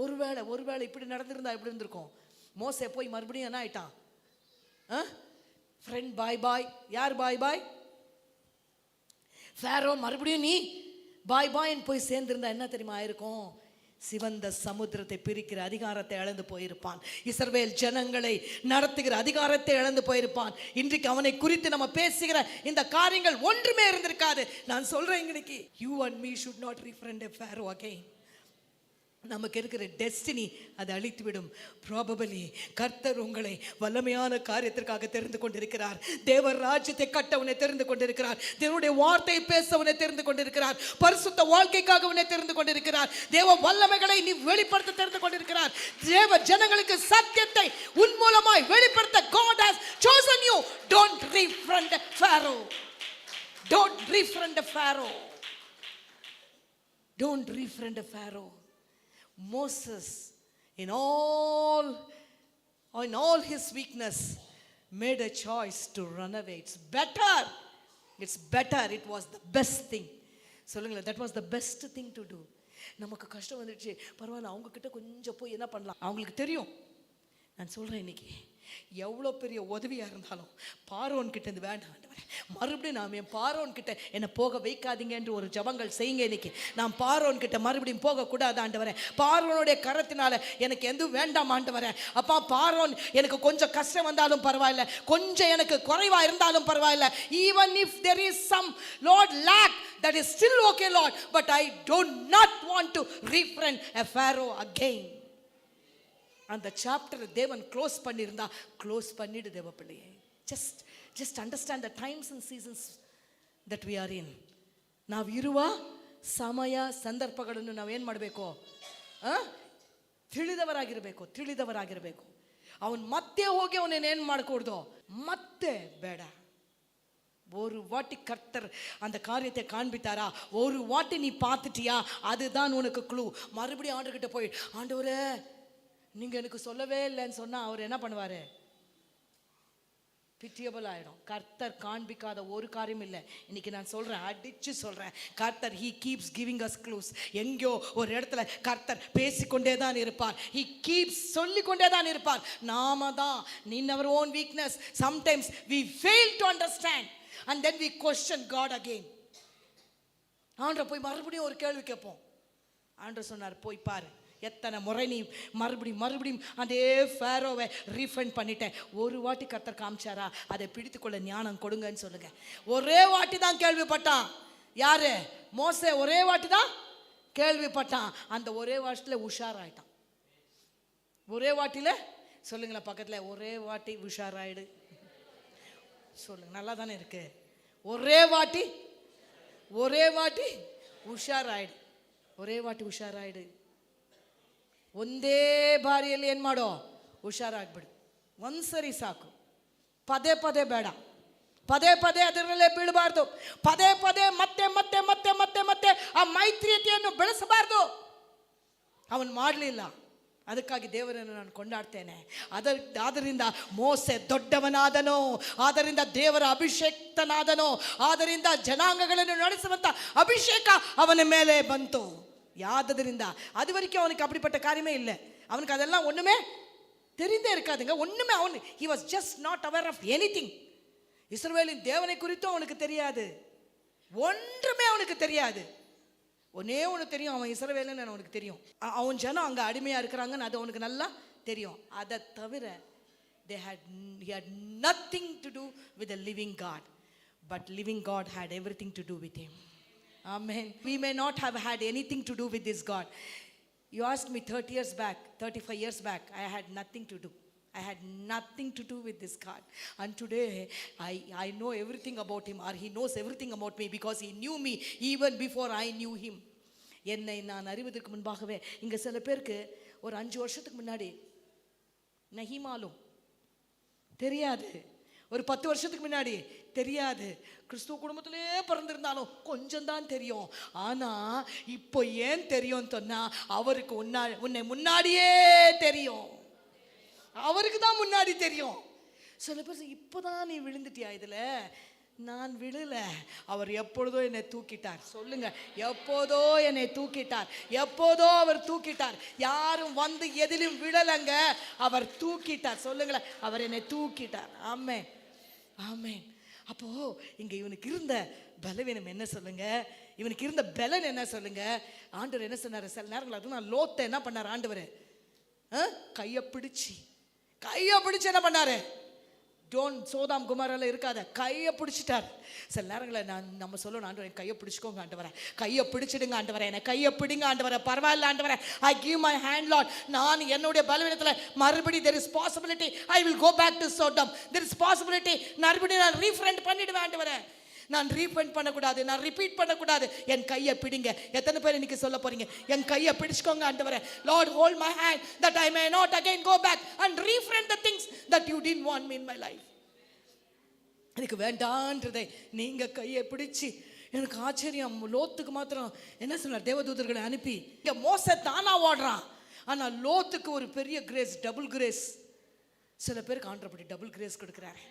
ஒருவேளை இப்படி நடந்திருந்தா எப்படி இருந்திருக்கும்? மோசே போய் மறுபடியும் என்ன ஆயிட்டான், ஃப்ரெண்ட் பாய் பாய். யார் பாய் பாய்? ஃபேரோ. மறுபடியும் நீ பாய் பாய்ன்னு போய் சேர்ந்திருந்தா என்ன தெரியுமா ஆயிருக்கும்? சிவந்த சமுத்திரத்தை பிரிக்கிற அதிகாரத்தை இழந்து போயிருப்பான். இஸ்ரவேல் ஜனங்களை நடத்துகிற அதிகாரத்தை இழந்து போயிருப்பான். இன்றைக்கு அவனை குறித்து நம்ம பேசுகிற இந்த காரியங்கள் ஒன்றுமே இருந்திருக்காது. நான் சொல்றேன், இன்னைக்கு you and me should not refriend a Pharaoh again. நமக்கு இருக்கிற டெஸ்டினி அதை அழித்துவிடும். ப்ராபபிளி கர்த்தர் உங்களை வல்லமையான காரியத்திற்காக தெரிந்து கொண்டிருக்கிறார். தேவர் ராஜ்யத்தை கட்ட உன்னை தெரிந்து கொண்டிருக்கிறார். தேவனுடைய வார்த்தை பேச உன்னை தெரிந்து கொண்டிருக்கிறார். பரிசுத்த வாழ்க்கைக்காக உன்னை தெரிந்து கொண்டிருக்கிறார். தேவ வல்லமைகளை நீ வெளிப்படுத்த தெரிந்து கொண்டிருக்கிறார். தேவ ஜனங்களுக்கு சத்தியத்தை உன் மூலமாய் வெளிப்படுத்த God has chosen you. Don't refriend Pharaoh. Don't refriend Pharaoh. Don't refriend Pharaoh. Moses in all his weakness made a choice to run away. It's better, it was the best thing. சொல்லுங்களேன், that was the best thing to do. நமக்கு கஷ்டம் வந்துடுச்சு, பரவாயில்ல அவங்க கிட்ட கொஞ்சம் போய் என்ன பண்ணலாம், அவங்களுக்கு தெரியும். நான் சொல்றேன், இன்னைக்கு எவ்வளோ பெரிய உதவியாக இருந்தாலும் பார்வோன் கிட்ட இருந்து வேண்டாம் ஆண்டவரே, மறுபடியும் நாம் என் பார்வோன் கிட்ட என்னை போக வைக்காதீங்க என்று ஒரு ஜபங்கள் செய்யுங்க. இன்னைக்கு நான் பார்வோன் கிட்ட மறுபடியும் போகக்கூடாது ஆண்டவரே. பார்வோனுடைய கரத்தினால எனக்கு எதுவும் வேண்டாம் ஆண்டவரே. அப்பா, பார்வோன் எனக்கு கொஞ்சம் கஷ்டம் வந்தாலும் பரவாயில்ல, கொஞ்சம் எனக்கு குறைவா இருந்தாலும் பரவாயில்ல, even if there is some Lord lack, that is still okay Lord, but I do not want to refrain a Pharaoh again. அந்த சாப்டர் தேவன் க்ளோஸ் பண்ணியிருந்தா க்ளோஸ் பண்ணிடு தேவ பிள்ளையே. just understand the times and seasons that we are in. ನಾವು ಇರುವ ಸಮಯ ಸಂದರ್ಭಗಳನ್ನು ನಾವೇನು ಮಾಡಬೇಕು? ತಿಳಿದವರಾಗಿರಬೇಕು. ಅವನು ಮತ್ತೆ ಹೋಗಿ ಅವನೇನು ಮಾಡಕೂಡ್ದು, ಮತ್ತೆ ಬೇಡ. ஒரு வாட்டி கர்த்தர் அந்த காரியத்தை காண்பித்தாரா, ஒரு வாட்டி நீ பார்த்துட்டியா, அதுதான் உனக்கு க்ளூ. மறுபடியும் ஆண்டவர்கிட்ட போய், ஆண்டவரே நீங்கள் எனக்கு சொல்லவே இல்லைன்னு சொன்னால் அவர் என்ன பண்ணுவார்? பிட்டியபிள் ஆகிடும். கர்த்தர் காண்பிக்காத ஒரு காரியம் இல்லை. இன்னைக்கு நான் சொல்கிறேன், அடித்து சொல்கிறேன், கர்த்தர் he keeps giving us clues. எங்கேயோ ஒரு இடத்துல கர்த்தர் பேசிக்கொண்டே தான் இருப்பார். he keeps சொல்லிக்கொண்டே தான் இருப்பார். நாம தான் in our own weakness sometimes we fail to understand and then we question God again. ஆண்டவர் போய் மறுபடியும் ஒரு கேள்வி கேட்போம். ஆண்டவர் சொன்னார், போய் பாரு, எத்தனை முறை நீ மறுபடியும் அதே ஃபேரோவை ரீஃபண்ட் பண்ணிட்டேன். ஒரு வாட்டி கர்த்தர் காமிச்சாரா, அதை பிடித்துக்கொள்ள ஞானம் கொடுங்கன்னு சொல்லுங்க. ஒரே வாட்டி தான் கேள்விப்பட்டான். யாரு? மோசே ஒரே வாட்டி தான் கேள்விப்பட்டான். அந்த ஒரே வாட்டியில் உஷாராயிட்டான். ஒரே வாட்டியில் சொல்லுங்களேன் பக்கத்தில், ஒரே வாட்டி உஷாராயிடு சொல்லுங்க. நல்லா தானே இருக்கு. ஒரே வாட்டி ಹುಷಾರಾಯಿಡು. ಒರೇ ವಾಟಿ ಹುಷಾರಾಯಿಡು. ಒಂದೇ ಬಾರಿಯಲ್ಲಿ ಏನು ಮಾಡೋ, ಹುಷಾರಾಗ್ಬಿಡು. ಒಂದ್ಸರಿ ಸಾಕು. ಪದೇ ಪದೇ ಬೇಡ. ಪದೇ ಪದೇ ಅದರಲ್ಲೇ ಬೀಳಬಾರ್ದು. ಪದೇ ಪದೇ ಮತ್ತೆ ಮತ್ತೆ ಮತ್ತೆ ಮತ್ತೆ ಮತ್ತೆ ಆ ಮೈತ್ರಿಯತೆಯನ್ನು ಬೆಳೆಸಬಾರ್ದು. ಅವನು ಮಾಡಲಿಲ್ಲ. ಅದಕ್ಕಾಗಿ ದೇವರನ್ನು ನಾನು ಕೊಂಡಾಡ್ತೇನೆ. ಆದ್ದರಿಂದ ಮೋಸೆ ದೊಡ್ಡವನಾದನು, ಆದ್ದರಿಂದ ದೇವರ ಅಭಿಷೇಕ್ತನಾದನು, ಆದ್ದರಿಂದ ಜನಾಂಗಗಳನ್ನು ನಡೆಸುವಂಥ ಅಭಿಷೇಕ ಅವನ ಮೇಲೆ ಬಂತು. யாததிರಿಂದ அது வரைக்கும் அவனுக்கு அப்படிப்பட்ட காரியமே இல்லை. அவனுக்கு அதெல்லாம் ஒன்றுமே தெரிந்தே இருக்காதுங்க. ஒன்றுமே அவன் he was just not aware of anything. இஸ்ரவேலின் தேவனை குறித்தும் அவனுக்கு தெரியாது. ஒன்றுமே அவனுக்கு தெரியாது. ஒன்னே ஒன்று தெரியும், அவன் இஸ்ரவேலன்னு அவனுக்கு தெரியும். அவன் ஜனம் அங்கே அடிமையாக இருக்கிறாங்கன்னு அது அவனுக்கு நல்லா தெரியும். அதை தவிர he had nothing to do with the living God, but living God had everything to do with him. Amen. We may not have had anything to do with this God. You asked me 30 years back, 35 years back, I had nothing to do. I had nothing to do with this God. And today I know everything about him, or he knows everything about me, because he knew me even before I knew him. என்னை நான் அறிவதற்கு முன்பாகவே. இங்கே சில பேருக்கு ஒரு 5 வருஷத்துக்கு முன்னாடி நஹிமாலும் தெரியாது, ஒரு 10 வருஷத்துக்கு முன்னாடி தெரியாது, கிறிஸ்துவ குடும்பத்திலே பிறந்திருந்தாலும் கொஞ்சம் தான் தெரியும். ஆனால் இப்போ ஏன் தெரியும்னு சொன்னால், அவருக்கு உன்னை முன்னாடியே தெரியும். அவருக்கு தான் முன்னாடி தெரியும். சில பேர் இப்போதான் நீ விழுந்துட்டியா இதில்? நான் விழல. அவர் எப்பொழுதோ என்னை தூக்கிட்டார். சொல்லுங்க, எப்போதோ என்னை தூக்கிட்டார். எப்போதோ அவர் தூக்கிட்டார். யாரும் வந்து எதிலும் விழலங்க, அவர் தூக்கிட்டார். சொல்லுங்களேன், அவர் என்னை தூக்கிட்டார். ஆமென், ஆமென். அப்போ இங்க இவனுக்கு இருந்த பலவீனம் என்ன சொல்லுங்க, இவனுக்கு இருந்த பலன் என்ன சொல்லுங்க. ஆண்டவர் என்ன சொன்னார்? சில நேரங்கள் அது நான் லோத்தை என்ன பண்ணார் ஆண்டவர்? கையை பிடிச்சி என்ன பண்ணாரு? டோன்ட் சோதாம் குமாரெல்லாம் இருக்காத, கையை பிடிச்சிட்டார். சில நேரங்களில் நம்ம சொல்லணும், ஆண்டவரை கையை பிடிச்சிக்கோங்க ஆண்டவரை, கையை பிடிச்சிடுங்க ஆண்டவரை, என்னை கையை பிடிங்க ஆண்டவரை, பரவாயில்ல ஆண்டவரை, I give my hand Lord. நான் என்னுடைய பலவீனத்தில் மறுபடி there is possibility I will go back to Sodom. There is possibility மறுபடியும் நான் ரீஃபண்ட் பண்ணிடுவேன் ஆண்டவரை. நான் ரீஃபண்ட் பண்ணக்கூடாது, நான் ரிப்பீட் பண்ணக்கூடாது. என் கையை பிடிங்க. எத்தனை பேர் இன்னைக்கு சொல்ல போறீங்க, என் கையை பிடிச்சுக்கோங்க ஆண்டவரே. Lord, hold my hand that I may not again go back and refrain the things that you didn't want me in my life. எனக்கு வேண்டான்றதை நீங்க கையை பிடிச்சி. எனக்கு ஆச்சரியம், லோத்துக்கு மாத்திரம் என்ன சொன்னார்? தேவதூதர்களை அனுப்பி. இங்க மோசே தானா ஓடுறான், ஆனா லோத்துக்கு ஒரு பெரிய கிரேஸ், டபுள் கிரேஸ். சில பேருக்கு ஆண்டவர் டபுள் கிரேஸ் கொடுக்குறாரு.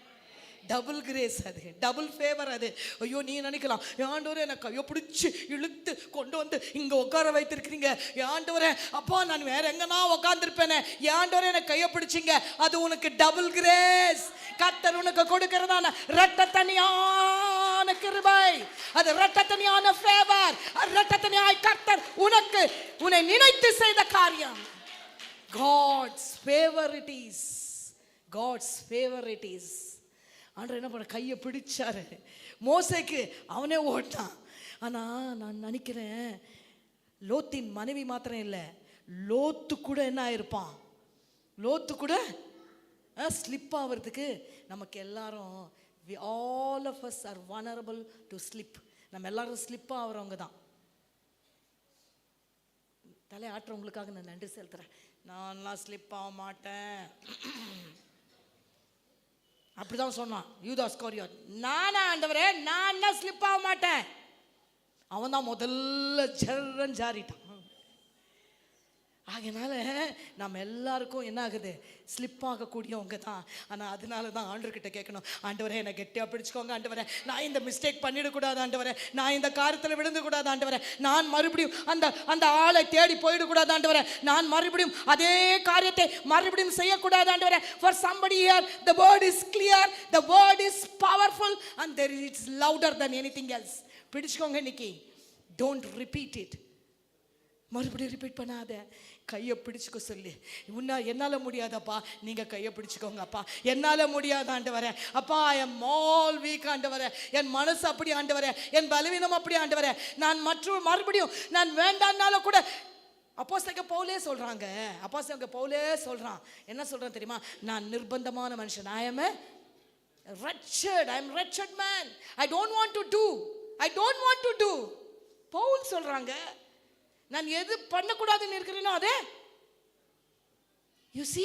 டபுள் கிரேஸ், அது டபுள் ஃபேவர். அது ஐயோ, நீ நினைக்கலாம், ஆண்டவரே என்னை கையை பிடிச்சி இழுத்து கொண்டு வந்து இங்கே உட்கார வைத்திருக்கிறீங்க, ஆண்டவரே அப்பா நான் வேற எங்கன்னா உட்காந்துருப்பேனே, ஆண்டவரே என்னை கையை பிடிச்சிங்க. அது உனக்கு டபுள் கிரேஸ். கர்த்தர் உனக்கு கொடுக்கிறதான இரட்டத்தனியான கிருபை, அது இரட்டத்தனியான ஃபேவர், இரட்டத்தனியாய் கர்த்தர் உனக்கு உன்னை நினைத்து செய்த காரியம். God's favor it is. God's favor it is. ஆண்டவர் என்ன பண்ண, கையை பிடிச்சாரு. மோசேக்கு அவனே ஓட்டான். ஆனால் நான் நினைக்கிறேன் லோத்தின் மனைவி மாத்திரம் இல்லை, லோத்து கூட என்ன ஆயிருப்பான், லோத்து கூட ஸ்லிப் ஆகிறதுக்கு நமக்கு எல்லாரும் all of us are vulnerable to slip. நம்ம எல்லாரும் ஸ்லிப் ஆகிறவங்க தான். தலை ஆட்டுறவங்களுக்காக நான் நன்றி செலுத்துறேன். நான்லாம் ஸ்லிப் ஆக மாட்டேன் அப்படிதான் சொன்னான் யூதாஸ் ஸ்காரியோத். நானா ஆண்டவரே, நான் ஸ்லிப் ஆக மாட்டேன். அவன் தான் முதல்ல ஜர்ரன் ஜாரிட்டான். அதனால நம்ம எல்லாருக்கும் என்ன ஆகுது, ஸ்லிப் ஆகக்கூடியவங்க தான். ஆனால் அதனால தான் ஆண்டவர்கிட்ட கேட்கணும், ஆண்டவரே என்னை கெட்டியாக பிடிச்சிக்கோங்க ஆண்டவரே, நான் இந்த மிஸ்டேக் பண்ணிடக்கூடாது ஆண்டவரே, நான் இந்த காரியத்தில் விழுந்துக்கூடாது ஆண்டவரே, நான் மறுபடியும் அந்த ஆளை தேடி போயிடக்கூடாது ஆண்டவரே, நான் மறுபடியும் அதே காரியத்தை மறுபடியும் செய்யக்கூடாது ஆண்டவரே. For somebody here the word is clear, the word is powerful and there it's louder than anything else. பிடிச்சிக்கோங்க இன்னைக்கு. Don't repeat it. மறுபடியும் ரிப்பீட் பண்ணாத. கையை பிடிச்சிக்க சொல்லி, என்னால் முடியாதப்பா, நீங்கள் கையை பிடிச்சிக்கோங்கப்பா. என்னால் முடியாத ஆண்டவரே, அப்பா ஐ எம் ஆல் வீக் ஆண்டவரே, என் மனசு அப்படி ஆண்டவரே, என் பலவீனம் அப்படி ஆண்டவரே, நான் மறுபடியும் நான் வேண்டான்னாலும் கூட அப்போஸ்தலன் பவுலே சொல்கிறாங்க. அப்போஸ்தலன் பவுலே சொல்கிறான், என்ன சொல்கிறான் தெரியுமா, நான் நிர்பந்தமான மனுஷன். I am a wretched man. I don't want to do. Pavul சொல்கிறாங்க, நான் எது பண்ணக்கூடாதுன்னு இருக்கிறேனோ அதே. யூ சி,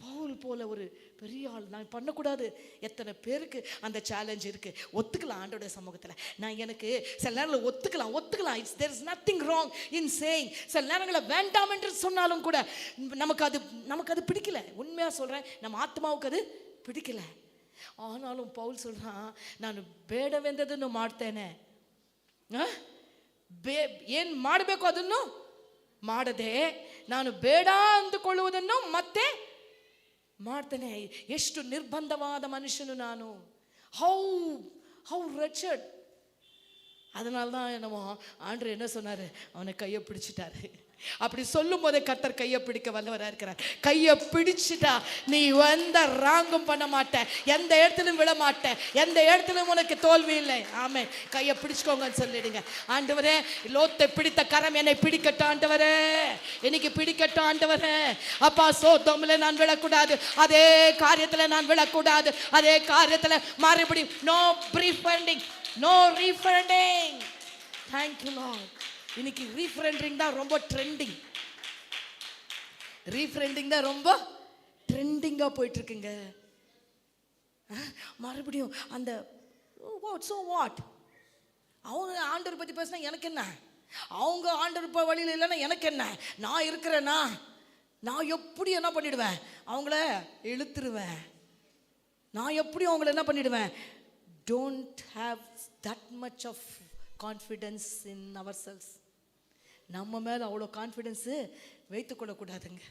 பவுல் போல ஒரு பெரிய ஆள் நான் பண்ணக்கூடாது. எத்தனை பேருக்கு அந்த சேலஞ்ச் இருக்கு. ஒத்துக்கலாம் ஆண்டோட சமூகத்தில். நான் எனக்கு சில நேரங்களில் ஒத்துக்கலாம். there is nothing wrong in saying. சில நேரங்களில் வேண்டாம் என்று சொன்னாலும் கூட நமக்கு அது பிடிக்கல. உண்மையாக சொல்கிறேன், நம்ம ஆத்மாவுக்கு அது பிடிக்கல. ஆனாலும் பவுல் சொல்கிறான், நான் ಬೇಡವೆಂದದನ್ನು ಮಾಡ್ತೇನೆ, ಏನು ಮಾಡಬೇಕು ಅದನ್ನು ಮಾಡದೆ ನಾನು ಬೇಡ ಅಂದುಕೊಳ್ಳುವುದನ್ನು ಮತ್ತೆ ಮಾಡ್ತೇನೆ. ಎಷ್ಟು ನಿರ್ಬಂಧವಾದ ಮನುಷ್ಯನು ನಾನು. How wretched. அதனால தான் நம்ம ஆண்டவர் என்ன சொன்னார், அவனை கையை பிடிச்சிட்டாரு. அப்படி சொல்லும் போதே கர்த்தர் கையை பிடிக்க வல்லவராக இருக்கிறார். கையை பிடிச்சிட்டா நீ எந்த ராங்கும் பண்ண மாட்டேன், எந்த இடத்துலையும் விழ மாட்டேன், எந்த இடத்துலையும் உனக்கு தோல்வி இல்லை. ஆமே, கையை பிடிச்சுக்கோங்கன்னு சொல்லிடுங்க. ஆண்டவரே, லோத்தை பிடித்த கரம் என்னை பிடிக்கட்டும் ஆண்டவரே, இன்னைக்கு பிடிக்கட்டும் ஆண்டவரே. அப்பா, சோதோமில் நான் விழக்கூடாது, அதே காரியத்தில் நான் விழக்கூடாது, அதே காரியத்தில் மறுபடியும் no refunding. Thank you Lord. இன்னைக்கு ரீஃப்ரெண்டிங் தான் ரொம்ப ட்ரெண்டிங்காக போயிட்டுருக்குங்க. மறுபடியும் அந்த வாட் அவங்க ஆண்டவர் பற்றி பேசினா எனக்கு என்ன, அவங்க ஆண்டவர் வழியில் இல்லைன்னா எனக்கு என்ன, நான் இருக்கிறேன்னா நான் எப்படி என்ன பண்ணிடுவேன், அவங்கள இழுத்துருவேன். நான் எப்படி அவங்கள என்ன பண்ணிடுவேன். Don't have that much of confidence in ourselves. நம்ம மேலே அவ்வளோ கான்ஃபிடென்ஸு வைத்துக்கொள்ளக்கூடாதுங்க.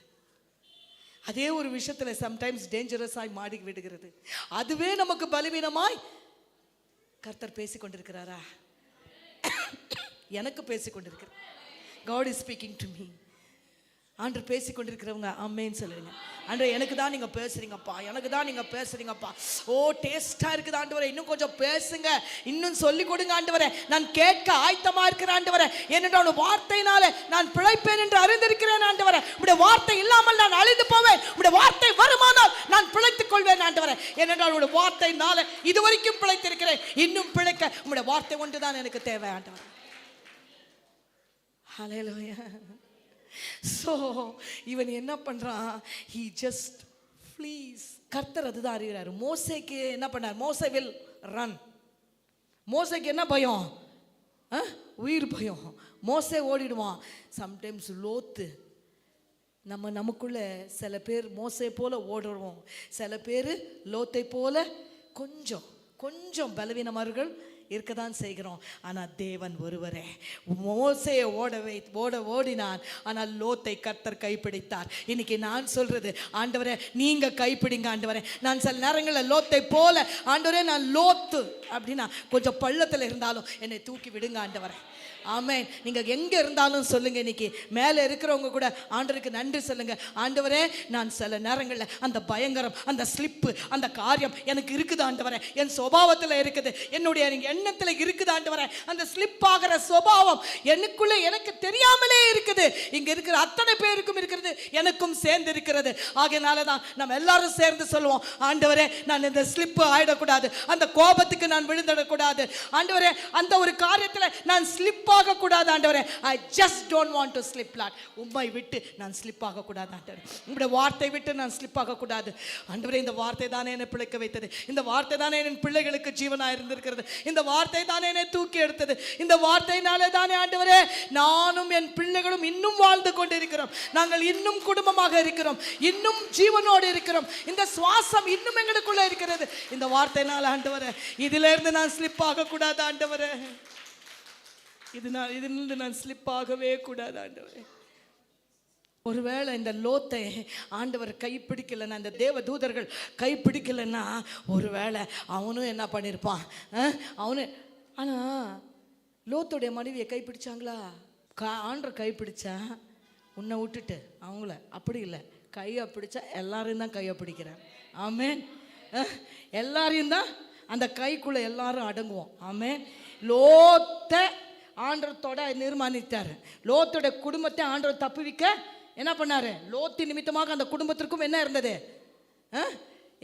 அதே ஒரு விஷயத்தில் சம்டைம்ஸ் டேஞ்சரஸாய் மாடி விடுகிறது. அதுவே நமக்கு பலவீனமாய் கர்த்தர் பேசிக்கொண்டிருக்கிறாரா? எனக்கு பேசிக்கொண்டிருக்கிறார். God is speaking to me. ஆண்டு பேசி கொண்டிருக்கிறவங்க ஆமேன்னு சொல்லுங்க. ஆண்டு எனக்கு தான் நீங்கள் பேசுறீங்கப்பா, ஓ டேஸ்டாக இருக்குது ஆண்டவரே, இன்னும் கொஞ்சம் பேசுங்க, இன்னும் சொல்லி கொடுங்க ஆண்டவரே, நான் கேட்க ஆயத்தமாக இருக்கிறேன் ஆண்டவரே. ஏனென்றால் வார்த்தையினால நான் பிழைப்பேன் என்று அறிந்திருக்கிறேன் ஆண்டவரே. உடைய வார்த்தை இல்லாமல் நான் அழிந்து போவேன், உடைய வார்த்தை வருமானால் நான் பிழைத்துக் கொள்வேன் ஆண்டவரே. ஏனென்றால் உடைய வார்த்தையினால இதுவரைக்கும் பிழைத்திருக்கிறேன், இன்னும் பிழைக்க உடைய வார்த்தை ஒன்று தான் எனக்கு தேவை ஆண்டவரே. ஹல்லேலூயா. ஸோ இவன் என்ன பண்ணுறான், he just flees. கர்த்தர் அதுதான் அறிகிறார். மோசேக்கு என்ன பண்ணார், மோசே will run. மோசேக்கு என்ன பயம், உயிர் பயம். மோசே ஓடிடுவான். சம்டைம்ஸ் லோத்து நமக்குள்ள சில பேர் மோசே போல ஓடுவோம், சில பேர் லோத்தை போல கொஞ்சம் கொஞ்சம் பலவீனமார்கள் இருக்கதான் செய்கிறோம். ஆனால் தேவன் ஒருவரே. மோசேயை ஓடினான், ஆனால் லோத்தை கர்த்தர் கைப்பிடித்தார். இன்னைக்கு நான் சொல்றது, ஆண்டவரே நீங்க கைப்பிடிங்க ஆண்டவரே. நான் சில நேரங்களில் லோத்தை போல, ஆண்டவரே நான் லோத்து அப்படின்னா கொஞ்சம் பள்ளத்தில் இருந்தாலும் என்னை தூக்கி விடுங்க ஆண்டவரே. ஆமென். நீங்க எங்க இருந்தாலும் சொல்லுங்க, இன்னைக்கு மேலே இருக்கிறவங்க கூட ஆண்டவருக்கு நன்றி சொல்லுங்க. ஆண்டவரே நான் சில நேரங்களில் அந்த பயங்கரம், அந்த ஸ்லிப்பு, அந்த காரியம் எனக்கு இருக்குது ஆண்டவரே, என் சுபாவத்தில் இருக்குது, என்னுடைய எண்ணத்தில் இருக்குது ஆண்டவரே. அந்த ஸ்லிப் ஆகிற சுபாவம் எனக்குள்ள எனக்கு தெரியாமலே இருக்குது. இங்க இருக்கிற அத்தனை பேருக்கும் இருக்கிறது, எனக்கும் சேர்ந்து இருக்கிறது. ஆகையினால தான் நம்ம எல்லாரும் சேர்ந்து சொல்லுவோம், ஆண்டவரே நான் இந்த ஸ்லிப்பு ஆயிடக்கூடாது, அந்த கோபத்துக்கு நான் விழுந்துடக்கூடாது ஆண்டவரே, அந்த ஒரு காரியத்தில் நான் ஸ்லிப் ஆகக்கூடாது ஆண்டவரே. I just don't want to slip Lord. உம்மை விட்டு நான் ஸ்லிப் ஆகக்கூடாது ஆண்டவரே. உங்களுடைய வார்த்தை விட்டு நான் ஸ்லிப் ஆகக்கூடாது ஆண்டவரே. இந்த வார்த்தை தானே என்னை பிழைக்க வைத்தது, இந்த வார்த்தை தானே என் பிள்ளைகளுக்கு ஜீவனாக இருந்திருக்கிறது, இந்த வார்த்தை தானே என்னை தூக்கி எடுத்தது, இந்த வார்த்தையினாலே தானே ஆண்டவரே நானும் என் பிள்ளைகளும் இன்னும் வாழ்ந்து கொண்டிருக்கிறோம். நாங்கள் இன்னும் குடும்பமாக இருக்கிறோம், இன்னும் ஜீவனோடு இருக்கிறோம், இந்த சுவாசம் இன்னும் எங்களுக்குள்ள இருக்கிறது. இந்த வார்த்தையினால ஆண்டவரே இதிலிருந்து நான் ஸ்லிப் ஆகக்கூடாது ஆண்டவரே. இதிலிருந்து நான் ஸ்லிப் ஆகவே கூடாது ஆண்டவரே. ஒருவேளை இந்த லோத்தை ஆண்டவர் கைப்பிடிக்கலைன்னா, இந்த தேவ தூதர்கள் கைப்பிடிக்கலைன்னா, ஒருவேளை அவனும் என்ன பண்ணியிருப்பான், அவனு. ஆனால் லோத்துடைய மனைவியை கைப்பிடிச்சாங்களா? ஆண்டவர் கைப்பிடிச்சா உன்னை விட்டுட்டு அவங்கள அப்படி இல்லை, கையை பிடிச்சா எல்லாரையும் தான் கையை பிடிக்கிறேன். ஆமென். எல்லாரையும் தான் அந்த கைக்குள்ளே எல்லாரும் அடங்குவோம். ஆமென். லோத்தை ஆண்டவத்தோட நிர்மாணித்தார். லோத்தோட குடும்பத்தை ஆண்டவர் தப்புவிக்க என்ன பண்ணாரு? லோத்தி நிமித்தமாக அந்த குடும்பத்திற்கும் என்ன இருந்தது?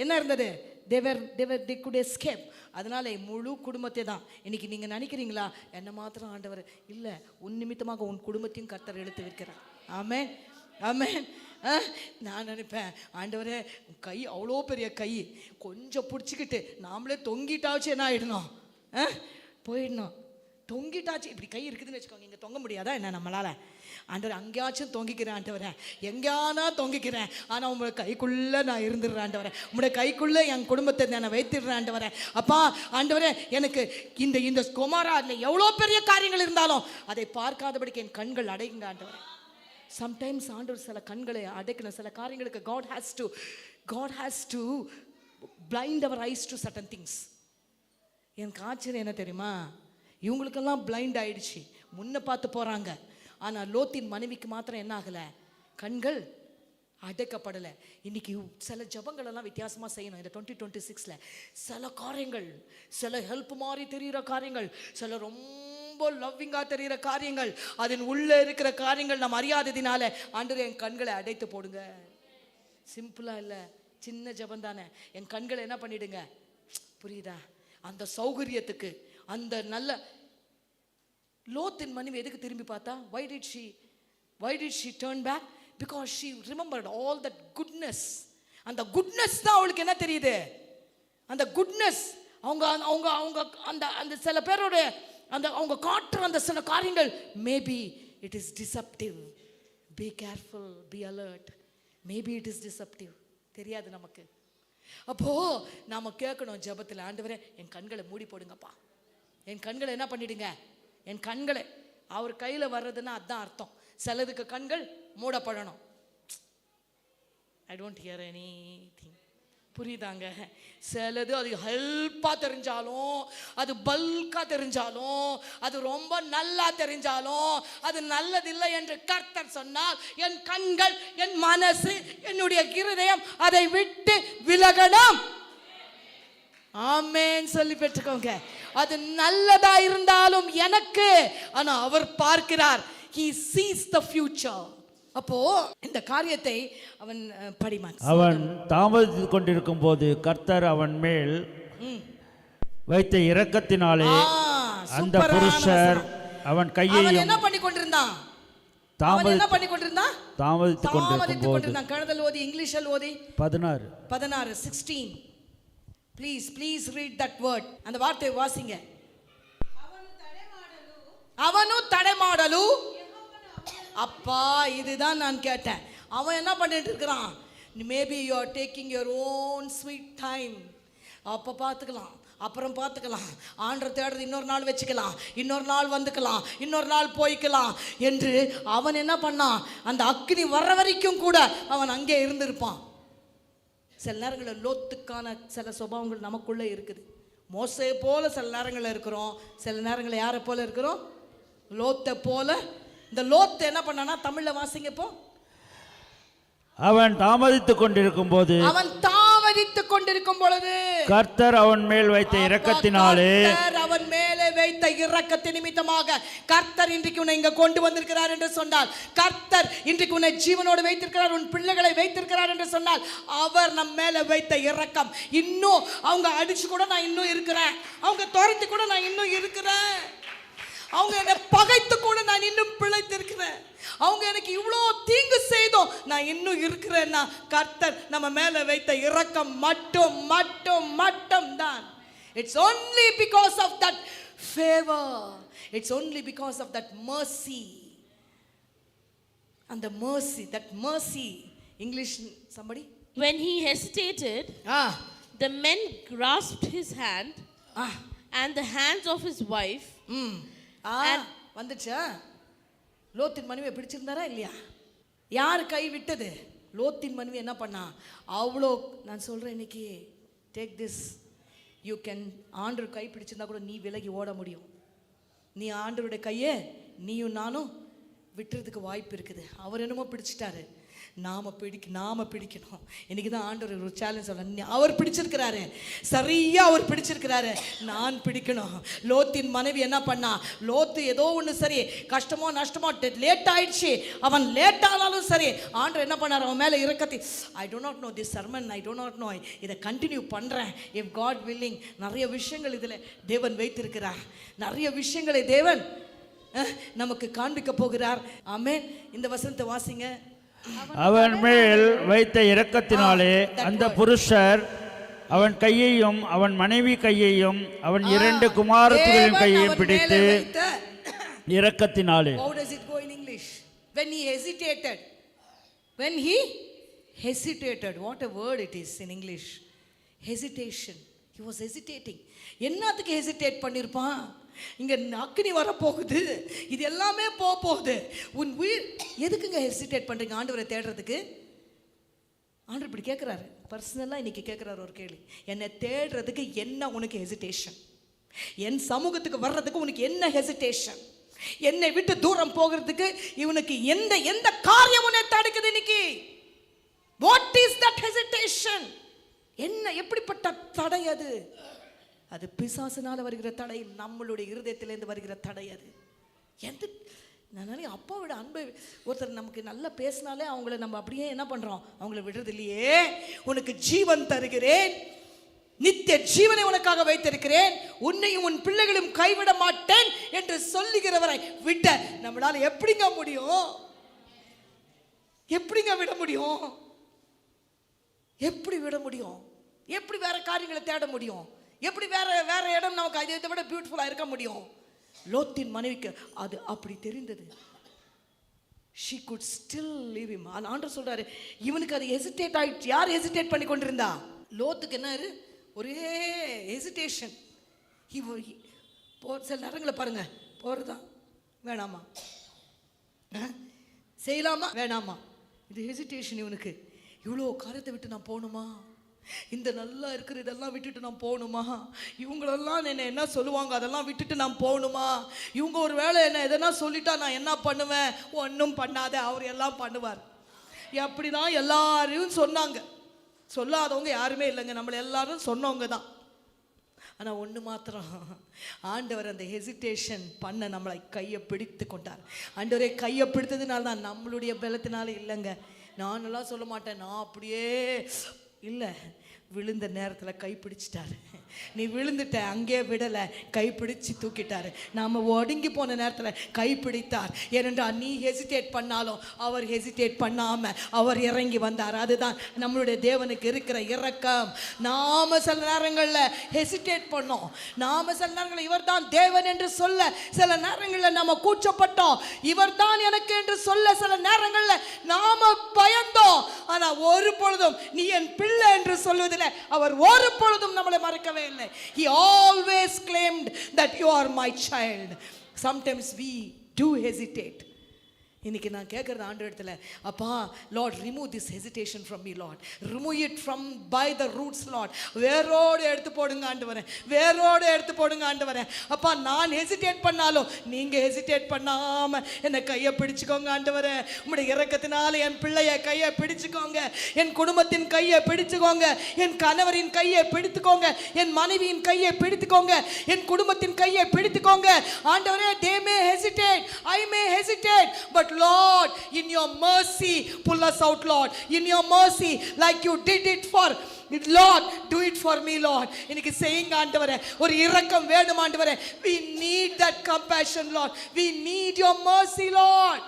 என்ன இருந்தது? they could escape. அதனால முழு குடும்பத்தை தான். இன்னைக்கு நீங்க நினைக்கிறீங்களா என்ன மாத்திரம் ஆண்டவர் இல்லை, உன் நிமித்தமாக உன் குடும்பத்தையும் கர்த்தர் எடுத்து வைக்கிறார். ஆமென், ஆமென். நான் நினைப்பேன், ஆண்டவரே கை அவ்வளோ பெரிய கை, கொஞ்சம் பிடிச்சிக்கிட்டு நாமளே தொங்கிட்டாச்சு என்ன ஆயிடணும், போயிடணும். தொங்கிட்டாச்சு, இப்படி கை இருக்குதுன்னு வச்சுக்கோங்க, இங்கே தொங்க முடியாதா என்ன நம்மளால்? ஆண்டவர் அங்கேயாச்சும் தொங்கிக்கிறேன் ஆண்டவரே, எங்கேயானா தொங்கிக்கிறேன், ஆனால் உங்களோட கைக்குள்ளே நான் இருந்துடுறேன் ஆண்டவரே, உங்களுடைய கைக்குள்ளே என் குடும்பத்தை நான் வைத்திடுறேன் ஆண்டவரே. அப்பா ஆண்டவரே எனக்கு இந்த குமாராவில் எவ்வளோ பெரிய காரியங்கள் இருந்தாலும் அதை பார்க்காதபடிக்கு என் கண்கள் அடையுங்க ஆண்டவரே. சம்டைம்ஸ் ஆண்டவர் சில கண்களை அடைக்கணும், சில காரியங்களுக்கு God has to blind our eyes to certain things. எனக்கு ஆச்சரியம் என்ன தெரியுமா, இவங்களுக்கெல்லாம் பிளைண்ட் ஆயிடுச்சு, முன்ன பார்த்து போகிறாங்க. ஆனால் லோத்தின் மனைவிக்கு மாத்திரம் என்ன ஆகலை, கண்கள் அடைக்கப்படலை. இன்னைக்கு சில ஜபங்களெல்லாம் வித்தியாசமாக செய்யணும். இந்த 2026 சில காரியங்கள், சில ஹெல்ப் மாதிரி தெரிகிற காரியங்கள், சில ரொம்ப லவ்விங்காக தெரிகிற காரியங்கள், அதன் உள்ளே இருக்கிற காரியங்கள் நம்ம அறியாததினால ஆண்டவரே என் கண்களை அடைத்து போடுங்க. சிம்பிளாக இல்லை, சின்ன ஜபம் தானே. என் கண்களை என்ன பண்ணிடுங்க, புரியுதா? அந்த சௌகரியத்துக்கு, அந்த நல்ல லோத்தின் மனைவி எதுக்கு திரும்பி பார்த்தா? why did she turn back? because she remembered all that goodness. அந்த குட்னஸ் தான் அவளுக்கு என்ன தெரியுது, அந்த குட்னஸ். அவங்க அவங்க அவங்க அந்த அந்த சில பேரோட அந்த அவங்க காட்டுற அந்த சில காரியங்கள், maybe it is deceptive. Be careful, be alert. Maybe it is deceptive, தெரியாது நமக்கு. அப்போ நாம கேட்கணும் ஜெபத்தில், ஆண்டவரே என் கண்களை மூடி போடுங்கப்பா, என் கண்களை என்ன பண்ணிடுங்க, என் கண்களை. அவர் கையில் வர்றதுன்னா அதுதான் அர்த்தம். சிலதுக்கு கண்கள் மூடப்படணும். I don't hear anything. புரியுதாங்க? சிலது அது ஹெல்ப்பாக தெரிஞ்சாலும், அது பல்காக தெரிஞ்சாலும், அது ரொம்ப நல்லா தெரிஞ்சாலும், அது நல்லதில்லை என்று கர்த்தர் சொன்னால் என் கண்கள், என் மனசு, என்னுடைய இருதயம் அதை விட்டு விலகணும். ஆமென் சொல்லி பெற்றுக்கோங்க. அது நல்லதா இருந்தாலும் எனக்கு, ஆனா அவர் பார்க்கிறார். He sees the future. அப்போ இந்த காரியத்தை அவன் படிமான். அவன் தாமதித்துக் கொண்டிருக்கும் போது கர்த்தர் அவன் மேல் வைத்த இரக்கத்தினாலே அந்த புருஷர் அவன் கையை என்ன பண்ணி கொண்டிருந்தான்? தாமதித்துக் கொண்டிருந்தான். கழுதல் ஓதி, இங்கிலீஷில் ஓதி 16 16. Please read that word. அந்த வார்த்தையை வாசிங்க. அவனும் தடைமாடலு. அப்பா இதுதான் நான் கேட்டேன். அவன் என்ன பண்ணிட்டு இருக்கிறான்? Maybe you are taking your own sweet time. அப்போ பார்த்துக்கலாம், அப்புறம் பார்த்துக்கலாம், ஆண்டவர் தேடுறது இன்னொரு நாள் வச்சுக்கலாம், இன்னொரு நாள் வந்துக்கலாம், இன்னொரு நாள் போய்க்கலாம் என்று அவன் என்ன பண்ணான்? அந்த அக்கினி வர்ற வரைக்கும் கூட அவன் அங்கே இருந்திருப்பான். சில நேரங்களில் லோத்துக்கான சில சுபாவங்கள் நமக்குள்ளே இருக்குது. மோசே போல சில நேரங்களில் இருக்கிறோம், சில நேரங்களில் யாரை போல இருக்கிறோம்? லோத்தை போல. இந்த லோத்தை என்ன பண்ணானா? தமிழில் வாசிங்க இப்போ. அவன் தாமதித்துக் கொண்டிருக்கும் போது கர்த்தர் அவன் மேல் வைத்த இரக்கத்தினாலே, அவன் மேலே வைத்த இரக்கத்தின் நிமித்தமாக கர்த்தர் இன்றைக்கு உன்னை இங்க கொண்டு வந்திருக்கிறார் என்று சொன்னால், கர்த்தர் இன்றைக்கு உன்னை ஜீவனோடு வைத்திருக்கிறார், உன் பிள்ளைகளை வைத்திருக்கிறார் என்று சொன்னால், அவர் நம் மேல வைத்த இரக்கம். இன்னும் அவங்க அடிச்சு கூட நான் இன்னும் இருக்கிறேன், அவங்க துரத்தி கூட நான் இன்னும் இருக்கிறேன், அவங்க என்னை பகைத்து கூட நான் இன்னும் பிழைத்திருக்கிறேன், அவங்க எனக்கு இவ்வளோ தீங்கு செய்தோம் நான் இன்னும் இருக்கிறேன்னா கர்த்தர் நம்ம மேல வைத்த இரக்கம் மட்டும் மட்டும் மட்டும் தான். It's only because of that favor, it's only because of that mercy. And the mercy, that mercy, English somebody? When he hesitated, the men grasped his hand and the hands of his wife. வந்துச்சா? லோத்தின் மனைவியை பிடிச்சிருந்தாரா இல்லையா? யார் கை விட்டது? லோத்தின் மனைவி என்ன பண்ணா? அவ்வளோ நான் சொல்கிறேன் இன்னைக்கு, டேக் திஸ், யூ கேன், ஆண்டவர் கை பிடிச்சிருந்தா கூட நீ விலகி ஓட முடியும். நீ ஆண்டவருடைய கையை நீயும் நானும் விட்டுறதுக்கு வாய்ப்பு இருக்குது. அவர் என்னமோ பிடிச்சிட்டாரு, நாம பிடிக்கணும். இன்னைக்கு தான் ஆண்டவர் ஒரு சேலஞ்ச் சொல்ல, அவர் பிடிச்சிருக்கிறாரு, சரியா அவர் பிடிச்சிருக்கிறாரு, நான் பிடிக்கணும். லோத்தின் மனைவி என்ன பண்ணா? லோத்து ஏதோ ஒன்று சரி, கஷ்டமோ நஷ்டமோ லேட் ஆயிடுச்சு, அவன் லேட் ஆனாலும் சரி, ஆண்டவர் என்ன பண்ணார்? அவன் மேலே இறக்கத்தி, I do not know this sermon, I do not know, இதை கண்டினியூ பண்ணுறேன், இஃப் காட் வில்லிங். நிறைய விஷயங்கள் இதில் தேவன் வைத்திருக்கிறார், நிறைய விஷயங்களை தேவன் நமக்கு காண்பிக்க போகிறார். ஆமென். இந்த வசனத்தை வாசிங்க. அவன் மேல் வைத்த இரக்கத்தினாலே அந்த புருஷர் அவன் கையையும் அவன் மனைவி கையையும் அவன் 2 குமாரத்திகளின் கையையும் பிடித்து இரக்கத்தினாலே. How does it go in English? When he hesitated. When he hesitated. What a word it is in English. Hesitation. He was hesitating. என்னத்துக்கு ஹெசிடேட் பண்ணிருப்பான்? இங்க அக்கினி வர போகுது, இது எல்லாமே போகுது, உன் உயிர் எதுக்குங்க ஹெசிடேட் பண்றீங்க ஆண்டவரை தேடுறதுக்கு? ஆண்டவர் இப்படி கேட்கிறாரு, பர்சனலா இன்னைக்கு கேட்கிறாரு ஒரு கேள்வி, என்னை தேடுறதுக்கு என்ன உனக்கு ஹெசிடேஷன்? என் சமூகத்துக்கு வர்றதுக்கு உனக்கு என்ன ஹெசிடேஷன்? என்னை விட்டு தூரம் போகிறதுக்கு இவனுக்கு எந்த காரியம் உன்னை தடுக்குது இன்னைக்கு? What is that hesitation? என்ன, எப்படிப்பட்ட தடை அது? அது பிசாசினால வருகிற தடை, நம்மளுடைய இருதயத்திலேருந்து வருகிற தடை. அது எந்த நான் அப்பாவோட அன்பை ஒருத்தர் நமக்கு நல்லா பேசினாலே அவங்கள நம்ம அப்படியே என்ன பண்றோம்? அவங்கள விடுறது இல்லையே. உனக்கு ஜீவன் தருகிறேன், நித்திய ஜீவனை உனக்காக வைத்திருக்கிறேன், உன்னையும் உன் பிள்ளைகளும் கைவிட மாட்டேன் என்று சொல்லுகிறவரை விட நம்மளால எப்படிங்க முடியும்? எப்படிங்க விட முடியும்? எப்படி விட முடியும்? எப்படி வேற காரியங்களை தேட முடியும்? எப்படி வேற இடம் நமக்கு அதை விட பியூட்டிஃபுல்லா இருக்க முடியும்? லோத்தின் மனைவிக்கு அது அப்படி தெரிந்தது. she could still leave him. ஆண்டவர் சொல்றாரு, இவனுக்கு அது ஹெசிடேட் ஆயிடுச்சு. யார் ஹெசிடேட் பண்ணி கொண்டிருந்தா? லோத்துக்கு என்ன ஒரே ஹெசிடேஷன். சில நேரங்களை பாருங்க, போறதா வேணாமா, செய்யலாமா வேணாமா, இது ஹெசிடேஷன். இவனுக்கு இவ்வளோ காரியத்தை விட்டு நான் போகணுமா? இந்த நல்லா இருக்கிற இதெல்லாம் விட்டுட்டு நான் போகணுமா? இவங்களெல்லாம் என்ன சொல்லுவாங்க, அதெல்லாம் விட்டுட்டு நான் போகணுமா? இவங்க ஒரு வேளை என்ன எதனா சொல்லிட்டா நான் என்ன பண்ணுவேன்? ஒன்றும் பண்ணாத, அவர் எல்லாம் பண்ணுவார். அப்படிதான் எல்லாரையும் சொன்னாங்க. சொல்லாதவங்க யாருமே இல்லைங்க, நம்மளை எல்லாரும் சொன்னவங்க தான். ஆனால் ஒன்று மாத்திரம், ஆண்டவர் அந்த ஹெசிடேஷன் பண்ண நம்மளை கையை பிடித்து கொண்டார். ஆண்டவரே கையை பிடித்ததுனால தான், நம்மளுடைய பலத்தினால இல்லைங்க. நானெல்லாம் சொல்ல மாட்டேன், நான் அப்படியே இல்லை, விழுந்த நேரத்தில் கைப்பிடிச்சிட்டாரு. நீ விழுந்துட்ட, அங்கே விடலை, கைப்பிடிச்சு தூக்கிட்டாரு. நாம் ஒடுங்கி போன நேரத்தில் கைப்பிடித்தார். ஏனென்றால் நீ ஹெசிடேட் பண்ணாலும் அவர் ஹெசிடேட் பண்ணாமல் அவர் இறங்கி வந்தார். அதுதான் நம்மளுடைய தேவனுக்கு இருக்கிற இரக்கம். நாம் சில நேரங்களில் ஹெசிடேட் பண்ணோம், நாம் சில நேரங்களில் இவர் தான் தேவன் என்று சொல்ல சில நேரங்களில் நாம் கூச்சப்பட்டோம், இவர் தான் எனக்கு என்று சொல்ல சில நேரங்களில் நாம் பயந்தோம். ஆனால் ஒரு பொழுதும் நீ என் பிள்ளை என்று சொல்வது நடத்துவதில் அவர் ஒரு பொழுதும் நம்மளை மறக்கவே இல்லை. He always claimed that you are my child. Sometimes we do hesitate. இன்னைக்கு நான் கேட்குறது ஆண்டு இடத்துல, அப்பா Lord remove this hesitation from me Lord, remove it from by the roots Lord. வேரோடு எடுத்து போடுங்க ஆண்டு வரேன், வேரோடு எடுத்து போடுங்க ஆண்டு வரேன். அப்பா நான் ஹெசிடேட் பண்ணாலும் நீங்கள் ஹெசிடேட் பண்ணாமல் என்னை கையை பிடிச்சிக்கோங்க ஆண்டு வரேன். உங்களுடைய இரக்கத்தினால என் பிள்ளைய கையை பிடிச்சிக்கோங்க, என் குடும்பத்தின் கையை பிடிச்சுக்கோங்க, என் கணவரின் கையை பிடித்துக்கோங்க, என் மனைவியின் கையை பிடித்துக்கோங்க, என் குடும்பத்தின் கையை பிடித்துக்கோங்க ஆண்டவரே. they may hesitate, I may hesitate, but Lord, in your mercy, pull us out, Lord. In your mercy, like you did it for Lord, do it for me, Lord. இன்னைக்கு செய்யுங்க ஆண்டவரே, ஒரு இரக்கம் வேணும் ஆண்டவரே. We need that compassion, Lord. We need your mercy, Lord.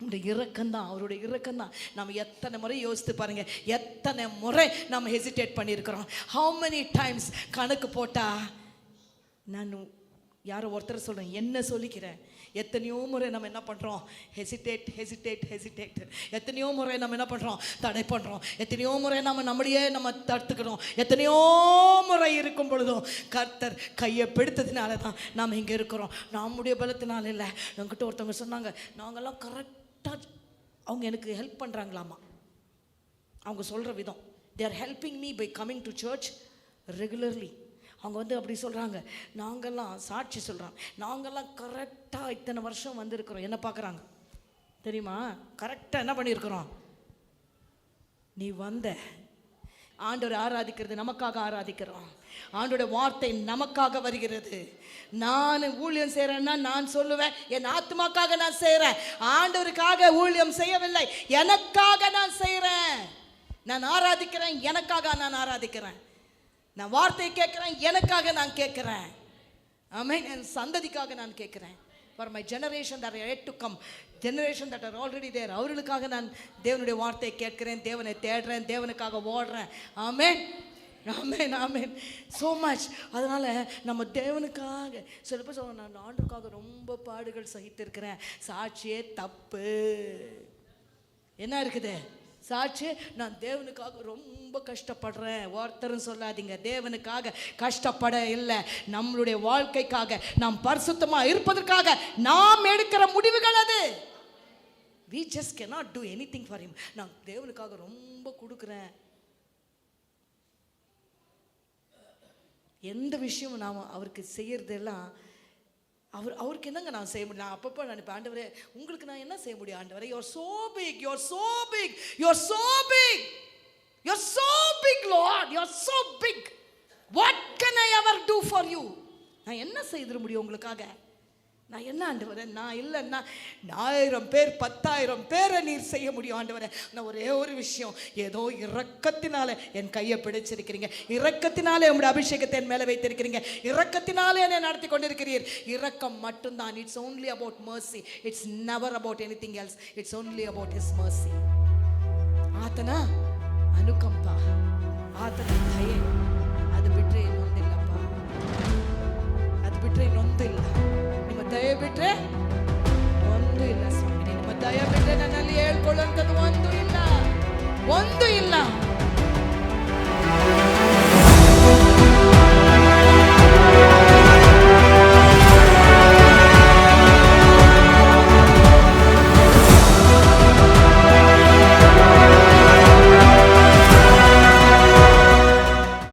உங்களுடைய இரக்கம் தான், அவருடைய இரக்கம் தான். நம்ம எத்தனை முறை யோசித்து பாருங்க, எத்தனை முறை நம்ம ஹெசிடேட் பண்ணியிருக்கிறோம். how many times கணக்கு போட்டா, நான் யாரோ ஒருத்தர் சொல்கிறேன், என்ன சொல்லிக்கிறேன், எத்தனையோ முறை நம்ம என்ன பண்ணுறோம், ஹெசிடேட். எத்தனையோ முறை நம்ம என்ன பண்ணுறோம், தடை பண்ணுறோம். எத்தனையோ முறை நம்மளையே நம்ம தடுத்துக்கிறோம். எத்தனையோ முறை இருக்கும் பொழுதும் கர்த்தர் கையை பிடித்ததுனால தான் நாம் இங்கே இருக்கிறோம், நம்முடைய பலத்தினால இல்லை. என்கிட்ட ஒருத்தவங்க சொன்னாங்க, நாங்கள்லாம் கரெக்டாக, அவங்க எனக்கு ஹெல்ப் பண்ணுறாங்களாமா. அவங்க சொல்கிற விதம், they are helping me by coming to church regularly. அவங்க வந்து அப்படி சொல்கிறாங்க, நாங்கள்லாம் சாட்சி சொல்கிறாங்க, நாங்கள்லாம் கரெக்டாக இத்தனை வருஷம் வந்திருக்கிறோம். என்ன பார்க்குறாங்க தெரியுமா, கரெக்டாக என்ன பண்ணியிருக்கிறோம், நீ வந்த ஆண்டவரை ஆராதிக்கிறது, நமக்காக ஆராதிக்கிறோம். ஆண்டோட வார்த்தை நமக்காக வருகிறது. நான் ஊழியம் செய்கிறேன்னா நான் சொல்லுவேன், என் ஆத்மாக்காக நான் செய்கிறேன், ஆண்டவருக்காக ஊழியம் செய்யவில்லை, எனக்காக நான் செய்கிறேன். நான் ஆராதிக்கிறேன், எனக்காக நான் ஆராதிக்கிறேன். நான் வார்த்தையை கேட்குறேன், எனக்காக நான் கேட்குறேன். ஆமென். என் சந்ததிக்காக நான் கேட்குறேன். For my generation that are yet to come, generation that are already there, அவர்களுக்காக நான் தேவனுடைய வார்த்தையை கேட்கிறேன், தேவனை தேடுறேன், தேவனுக்காக ஓடுறேன். Amen, amen, amen. So much. அதனால் நம்ம தேவனுக்காக சில பேர் சொல்ல, நான் ஆண்டுக்காக ரொம்ப பாடுகள் சகித்திருக்கிறேன். சாட்சியே தப்பு. என்ன இருக்குது சாட்சி, நான் தேவனுக்காக ரொம்ப கஷ்டப்படுறேன். ஒருத்தரும் சொல்லாதீங்க, தேவனுக்காக கஷ்டப்பட இல்லை, நம்மளுடைய வாழ்க்கைக்காக, நாம் பரிசுத்தமாக இருப்பதற்காக நாம் எடுக்கிற முடிவுகள் அது. we just cannot do anything for him. நான் தேவனுக்காக ரொம்ப கொடுக்குறேன். எந்த விஷயமும் நாம் அவருக்கு செய்யறதெல்லாம் அவருக்கு என்னங்க நான் செய்ய முடியும். நான் அப்பப்போ நினைப்பேன், ஆண்டவரே உங்களுக்கு நான் என்ன செய்ய முடியும் ஆண்டவரே, you are so big, you are so big, you are so big, you are so big Lord, you are so big, what can I ever do for you. நான் என்ன செய்திட முடியும் உங்களுக்காக, நான் என்ன ஆண்டவரே, நான் இல்லைன்னா 1000 பேர் 10,000 பேரை நீர் செய்ய முடியும் ஆண்டவரே. நான் ஒரே ஒரு விஷயம், ஏதோ இரக்கத்தினால என் கையை பிடிச்சிருக்கிறீங்க, இரக்கத்தினாலே உங்களுடைய அபிஷேகத்தை என் மேலே வைத்திருக்கிறீங்க, இரக்கத்தினாலே என்னை நடத்தி கொண்டிருக்கிறீர். இரக்கம் மட்டும்தான். It's only about mercy, it's never about anything else, it's only about his mercy. ಆತನ ಅನುಕಂಪ, ಆತನ ದಯೆ, ಅದು ಬಿಟ್ಟರೆ ಇನ್ನೊಂದಿಲ್ಲಪ್ಪ, ಅದು ಬಿಟ್ಟರೆ ಇನ್ನೊಂದಿಲ್ಲ. ನಿಮ್ಮ ದಯೆ ಬಿಟ್ಟರೆ ಒಂದು ಇಲ್ಲ ಸ್ವಾಮಿ, ನಿಮ್ಮ ದಯೆ ಬಿಟ್ಟರೆ ನನ್ನಲ್ಲಿ ಹೇಳ್ಕೊಳ್ಳುವಂಥದ್ದು ಒಂದು ಇಲ್ಲ.